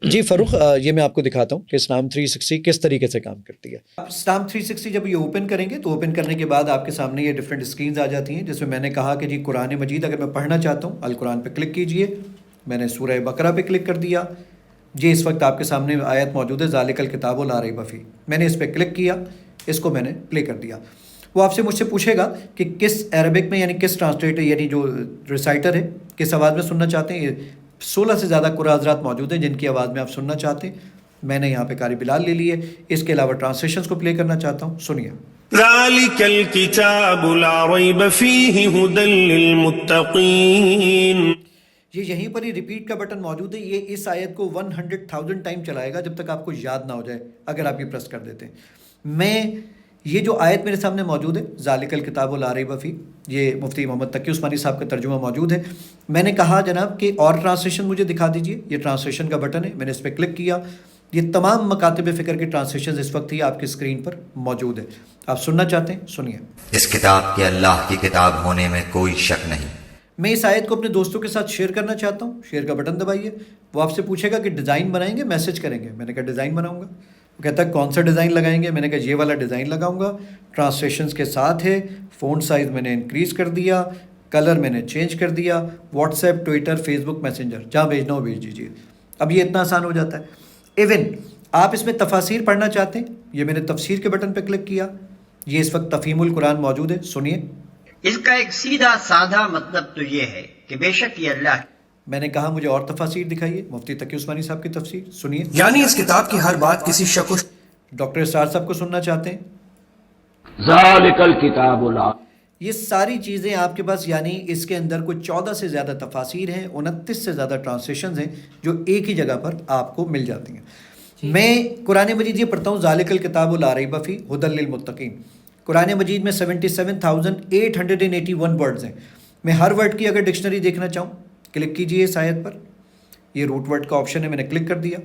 S1: جی فروخ, یہ میں آپ کو دکھاتا ہوں کہ اسلام 360 کس طریقے سے کام کرتی ہے. اسلام 360 جب یہ اوپن کریں گے تو اوپن کرنے کے بعد آپ کے سامنے یہ ڈفرینٹ اسکرینز آ جاتی ہیں, جس میں میں نے کہا کہ جی قرآن مجید اگر میں پڑھنا چاہتا ہوں القرآن پہ کلک کیجئے. میں نے سورہ بقرہ پہ کلک کر دیا. جی اس وقت آپ کے سامنے آیت موجود ہے ذالک الکتاب لا ریب فیہ. میں نے اس پہ کلک کیا, اس کو میں نے پلے کر دیا. وہ آپ سے مجھ سے پوچھے گا کہ کس عربک میں, یعنی کس ٹرانسلیٹر یعنی جو ریسائٹر ہے کس آواز میں سننا چاہتے ہیں. 16 سے زیادہ قرآن حضرات موجود ہیں جن کی آواز میں آپ سننا چاہتے ہیں. میں نے یہاں پہ قاری بلال لے لی ہے. اس کے علاوہ ٹرانسلیشنز کو پلے کرنا چاہتا ہوں, سنیے.
S5: ذلك الكتاب لا ريب فيه هدى للمتقين.
S1: یہ یہیں پر ہی ریپیٹ کا بٹن موجود ہے. یہ اس آیت کو 100,000 ٹائم چلائے گا جب تک آپ کو یاد نہ ہو جائے, اگر آپ یہ پریس کر دیتے ہیں. میں یہ جو آیت میرے سامنے موجود ہے ذالک الکتاب لا ریب فیہ, یہ مفتی محمد تقی عثمانی صاحب کا ترجمہ موجود ہے. میں نے کہا جناب کہ اور ٹرانسلیشن مجھے دکھا دیجئے. یہ ٹرانسلیشن کا بٹن ہے, میں نے اس پہ کلک کیا. یہ تمام مکاتب فکر کے ٹرانسلیشن اس وقت ہی آپ کی اسکرین پر موجود ہے. آپ سننا چاہتے ہیں, سنیے.
S6: اس کتاب کے اللہ کی کتاب ہونے میں کوئی شک نہیں.
S1: میں اس آیت کو اپنے دوستوں کے ساتھ شیئر کرنا چاہتا ہوں. شیئر کا بٹن دبائیے. وہ آپ سے پوچھے گا کہ ڈیزائن بنائیں گے, میسج کریں گے. میں نے کہا ڈیزائن بناؤں گا. وہ کہتا ہے کون سا ڈیزائن لگائیں گے. میں نے کہا یہ والا ڈیزائن لگاؤں گا. ٹرانسلیشنز کے ساتھ ہے. فونٹ سائز میں نے انکریز کر دیا, کلر میں نے چینج کر دیا. واٹس ایپ, ٹویٹر, فیس بک میسنجر, جہاں بھیجنا ہو بھیج دیجیے. اب یہ اتنا آسان ہو جاتا ہے. ایون آپ اس میں تفاسیر پڑھنا چاہتے ہیں, یہ میں نے تفسیر کے بٹن پہ کلک کیا. یہ اس وقت تفہیم القرآن موجود ہے, سنیے.
S7: اس کا ایک سیدھا سادہ مطلب تو یہ ہے کہ بے شک یہ اللہ.
S1: میں نے کہا مجھے اور تفاسیر دکھائیے. مفتی تقی عثمانی صاحب کی تفسیر سنیے.
S8: یعنی اس کتاب کی ہر بات کسی شک و
S1: ڈاکٹر اسرار صاحب کو سننا چاہتے ہیں.
S9: ذالک الکتاب لا.
S1: یہ ساری چیزیں آپ کے پاس, یعنی اس کے اندر کوئی 14 سے زیادہ تفاسیر ہیں, 29 سے زیادہ ٹرانسلیشنز ہیں جو ایک ہی جگہ پر آپ کو مل جاتی ہیں. میں قرآن مجید یہ پڑھتا ہوں ذالک الکتاب لا ریب فیہ ھدی للمتقین. قرآن مجید میں 77,881 ورڈز ہیں. میں ہر ورڈ کی اگر ڈکشنری دیکھنا چاہوں, کلک کیجئے اس آیت پر. یہ روٹ ورڈ کا آپشن ہے, میں نے کلک کر دیا.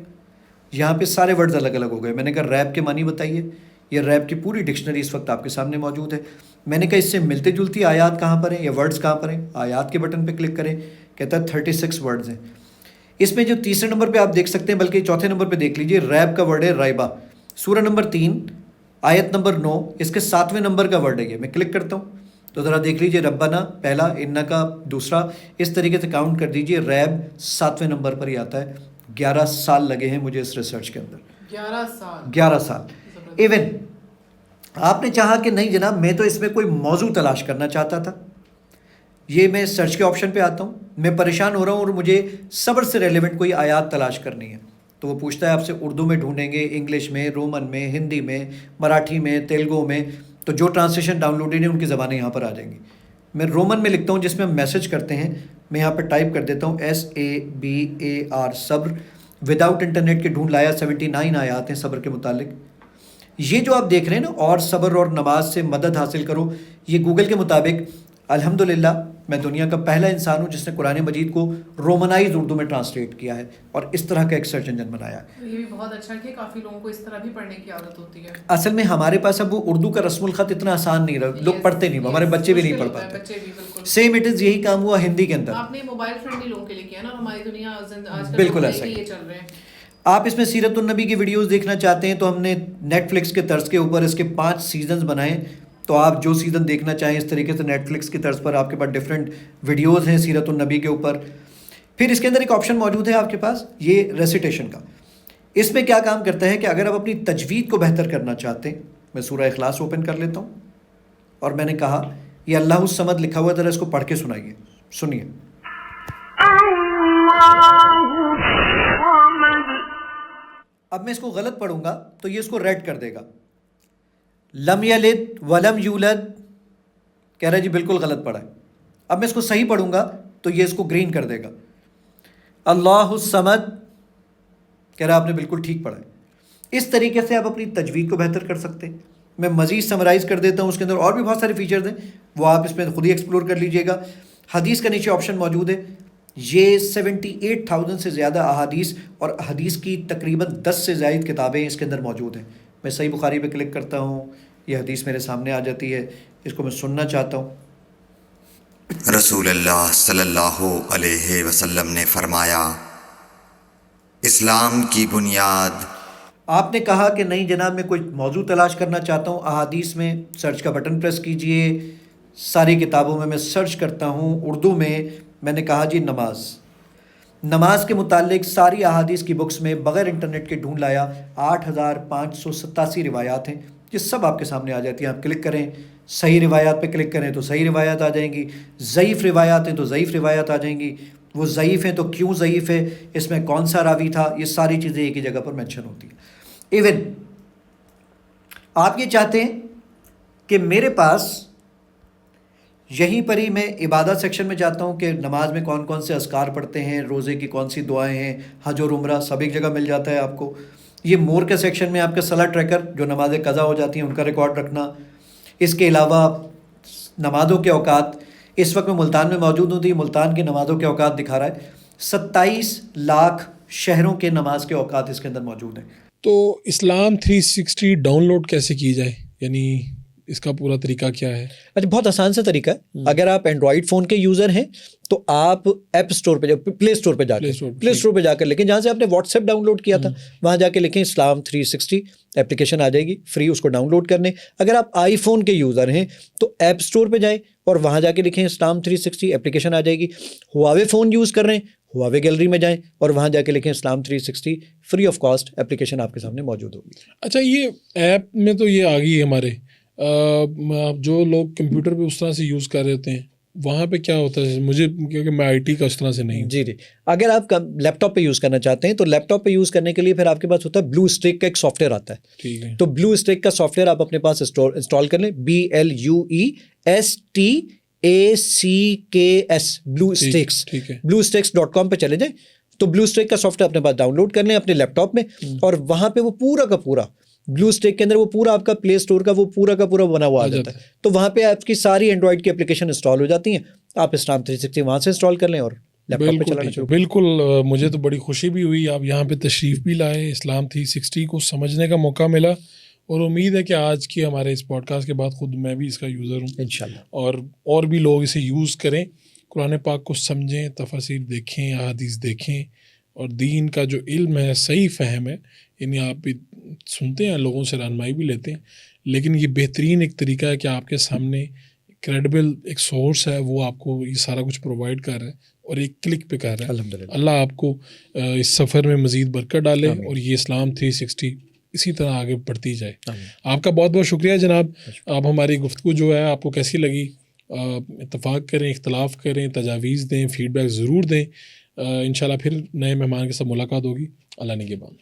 S1: یہاں پہ سارے ورڈز الگ الگ ہو گئے. میں نے کہا ریپ کے معنی بتائیے. یہ ریپ کی پوری ڈکشنری اس وقت آپ کے سامنے موجود ہے. میں نے کہا اس سے ملتے جلتی آیات کہاں پر ہیں یا ورڈز کہاں پر ہیں. آیات کے بٹن پہ کلک کریں, کہتا ہے 36 ورڈز ہیں. اس میں جو تیسرے نمبر پہ آپ دیکھ سکتے ہیں, بلکہ چوتھے نمبر پہ دیکھ لیجئے, ریب کا ورڈ ہے رائبہ. سورہ نمبر 3 آیت نمبر 9 اس کے 7ویں نمبر کا ورڈ ہے یہ. میں کلک کرتا ہوں تو ذرا دیکھ لیجئے ربنا پہلا، انکا دوسرا، اس طریقے سے کاؤنٹ کر دیجئے. ریب 7ویں نمبر پر ہی آتا ہے. 11 سال لگے ہیں مجھے اس ریسرچ کے اندر. 11 سال. ایون آپ نے چاہا کہ نہیں جناب میں تو اس میں کوئی موضوع تلاش کرنا چاہتا تھا، یہ میں سرچ کے آپشن پہ آتا ہوں، میں پریشان ہو رہا ہوں اور مجھے صبر سے ریلیونٹ کوئی آیات تلاش کرنی ہے، تو وہ پوچھتا ہے آپ سے اردو میں ڈھونڈیں گے، انگلش میں، رومن میں، ہندی میں، مراٹھی میں، تیلگو میں. تو جو ٹرانسلیشن ڈاؤن لوڈ ہیں ان کی زبانیں یہاں پر آ جائیں گی. میں رومن میں لکھتا ہوں جس میں ہم میسج کرتے ہیں، میں یہاں پہ ٹائپ کر دیتا ہوں SABAR صبر. وداؤٹ انٹرنیٹ کے ڈھونڈ لایا 79 آیات ہیں صبر کے متعلق. یہ جو آپ دیکھ رہے ہیں نا، اور صبر اور نماز سے مدد حاصل کرو، یہ گوگل کے مطابق الحمدللہ میں دنیا کا پہلا انسان ہوں جس نے قرآن مجید کو رومنائز اردو میں ٹرانسلیٹ کیا ہے اور اس طرح کا ایک سرچ انجن بنایا ہے.
S10: یہ بھی بہت اچھا کہ کافی لوگوں کو اس طرح بھی پڑھنے کی عادت ہوتی ہے.
S1: اصل میں ہمارے پاس اب وہ اردو کا رسم الخط اتنا آسان نہیں رہا، لوگ پڑھتے نہیں، ہمارے بچے بھی نہیں پڑھ پاتے. سیم اٹ از یہی کام ہوا ہندی کے اندر.
S10: آپ نے موبائل فرینڈلی لوگوں کے لیے کیا نا، ہماری دنیا آج کل
S1: بالکل ایسا ہی
S10: یہ چل رہے ہیں.
S1: آپ اس میں سیرت النبی کی ویڈیوز دیکھنا چاہتے ہیں تو ہم نے نیٹ فلکس کے طرز کے اوپر اس کے 5 سیزنز بنائے، تو آپ جو سیزن دیکھنا چاہیں اس طریقے سے نیٹ فلکس کی طرز پر آپ کے پاس ڈفرینٹ ویڈیوز ہیں سیرت النبی کے اوپر. پھر اس کے اندر ایک آپشن موجود ہے آپ کے پاس یہ ریسیٹیشن کا. اس میں کیا کام کرتا ہے کہ اگر آپ اپنی تجوید کو بہتر کرنا چاہتے ہیں، میں سورہ اخلاص اوپن کر لیتا ہوں اور میں نے کہا یہ اللہ الصمد لکھا ہوا ہے، ذرا اس کو پڑھ کے سنائیے. سنیے. اب میں اس کو غلط پڑھوں گا تو یہ اس کو ریڈ کر دے گا. لم یلد ولم یولد کہہ رہا ہے جی بالکل غلط پڑھا ہے. اب میں اس کو صحیح پڑھوں گا تو یہ اس کو گرین کر دے گا. اللہ الصمد کہہ رہا ہے آپ نے بالکل ٹھیک پڑھا ہے. اس طریقے سے آپ اپنی تجوید کو بہتر کر سکتے ہیں. میں مزید سمرائز کر دیتا ہوں، اس کے اندر اور بھی بہت سارے فیچرز ہیں، وہ آپ اس میں خود ہی ایکسپلور کر لیجئے گا. حدیث کا نیچے آپشن موجود ہے. یہ 78,000 سے زیادہ احادیث اور حدیث کی تقریباً 10 سے زائد کتابیں اس کے اندر موجود ہیں. میں صحیح بخاری پہ کلک کرتا ہوں، یہ حدیث میرے سامنے آ جاتی ہے، اس کو میں سننا چاہتا ہوں.
S6: رسول اللہ صلی اللہ علیہ وسلم نے فرمایا، اسلام کی بنیاد.
S1: آپ نے کہا کہ نہیں جناب میں کوئی موضوع تلاش کرنا چاہتا ہوں احادیث میں، سرچ کا بٹن پریس کیجئے. ساری کتابوں میں سرچ کرتا ہوں اردو میں نے کہا جی نماز کے متعلق ساری احادیث کی بکس میں بغیر انٹرنیٹ کے ڈھونڈ لایا. 8,587 روایات ہیں، یہ سب آپ کے سامنے آ جاتی ہیں. آپ کلک کریں، صحیح روایات پہ کلک کریں تو صحیح روایات آ جائیں گی. ضعیف روایات ہیں تو ضعیف روایات آ جائیں گی. وہ ضعیف ہیں تو کیوں ضعیف ہے، اس میں کون سا راوی تھا، یہ ساری چیزیں ایک ہی جگہ پر مینشن ہوتی ہیں. ایون آپ یہ چاہتے ہیں کہ میرے پاس یہیں پر ہی میں عبادت سیکشن میں جاتا ہوں کہ نماز میں کون کون سے اذکار پڑھتے ہیں، روزے کی کون سی دعائیں ہیں، حج اور عمرہ سب ایک جگہ مل جاتا ہے آپ کو. یہ مور کے سیکشن میں آپ کا صلاۃ ٹریکر جو نمازیں قضا ہو جاتی ہیں ان کا ریکارڈ رکھنا. اس کے علاوہ نمازوں کے اوقات اس وقت میں ملتان میں موجود ہوں، تو ملتان کی نمازوں کے اوقات دکھا رہا ہے. 27 لاکھ شہروں کے نماز کے اوقات اس کے اندر موجود ہیں.
S3: تو اسلام 360 ڈاؤن لوڈ کیسے کی جائے، یعنی اس کا پورا طریقہ کیا ہے؟
S1: اچھا بہت آسان سا طریقہ ہے. اگر آپ اینڈرائڈ فون کے یوزر ہیں تو آپ ایپ اسٹور پہ پلے اسٹور پہ جا کر لکھیں، جہاں سے آپ نے واٹس ایپ ڈاؤن لوڈ کیا تھا وہاں جا کے لکھیں اسلام 360، ایپلیکیشن آ جائے گی فری، اس کو ڈاؤن لوڈ کرنے. اگر آپ آئی فون کے یوزر ہیں تو ایپ اسٹور پہ جائیں اور وہاں جا کے لکھیں اسلام 360، ایپلیکیشن آ جائے گی. ہواوے فون یوز کر رہے ہیں، ہواوے گیلری میں جائیں اور وہاں جا کے لکھیں اسلام 360، فری آف کاسٹ ایپلیکیشن آپ کے سامنے موجود ہوگی.
S3: اچھا یہ ایپ میں تو یہ آ گئی ہے ہمارے، جو لوگ کمپیوٹر پہ اس طرح سے یوز کر رہے ہوتے ہیں وہاں پہ کیا ہوتا ہے؟ مجھے کیونکہ میں آئی ٹی کا اس طرح سے نہیں ہوں.
S1: جی اگر آپ لیپ ٹاپ پہ یوز کرنا چاہتے ہیں تو لیپ ٹاپ پہ یوز کرنے کے لیے پھر آپ کے پاس ہوتا ہے بلو اسٹیک کا ایک سافٹ ویئر آتا ہے.
S3: ٹھیک ہے،
S1: تو بلو اسٹیک کا سافٹ ویئر آپ اپنے پاس انسٹال کر لیں. BLUESTACKS بلو اسٹیکس، bluestakes.com پہ چلے جائیں تو بلو اسٹیک کا سافٹ ویئر اپنے پاس ڈاؤن لوڈ کر لیں اپنے لیپ ٹاپ میں، اور وہاں پہ وہ پورا کا پورا بلو اسٹیک کے اندر وہ پورا آپ کا پلے اسٹور کا وہ پورا کا پورا بنا ہوا آ جاتا ہے. تو وہاں پہ آپ کی ساری اینڈرائڈ کی اپلیکیشن انسٹال ہو جاتی ہیں. آپ اسلام 360 وہاں سے انسٹال کر لیں اور لیپ ٹاپ پہ چلانا شروع.
S3: بالکل مجھے تو بڑی خوشی بھی ہوئی آپ یہاں پہ تشریف بھی لائے، اسلام 360 کو سمجھنے کا موقع ملا، اور امید ہے کہ آج کی ہمارے اس پوڈ کاسٹ کے بعد خود میں بھی اس کا یوزر ہوں
S1: انشاءاللہ،
S3: اور بھی لوگ اسے یوز کریں، قرآن پاک کو سمجھیں، تفاسیر دیکھیں، احادیث دیکھیں، اور دین کا جو علم ہے، صحیح فہم ہے، یعنی آپ بھی سنتے ہیں، لوگوں سے رہنمائی بھی لیتے ہیں، لیکن یہ بہترین ایک طریقہ ہے کہ آپ کے سامنے کریڈیبل ایک سورس ہے، وہ آپ کو یہ سارا کچھ پرووائڈ کر رہا ہے اور ایک کلک پہ کر رہا ہے.
S1: الحمدللہ.
S3: اللہ آپ کو اس سفر میں مزید برکت ڈالے اور یہ اسلام 360 اسی طرح آگے بڑھتی جائے. آپ کا بہت بہت شکریہ جناب. آپ ہماری گفتگو جو ہے آپ کو کیسی لگی؟ اتفاق کریں، اختلاف کریں، تجاویز دیں، فیڈ بیک ضرور دیں. انشاءاللہ پھر نئے مہمان کے ساتھ ملاقات ہوگی. اللہ نگہبان.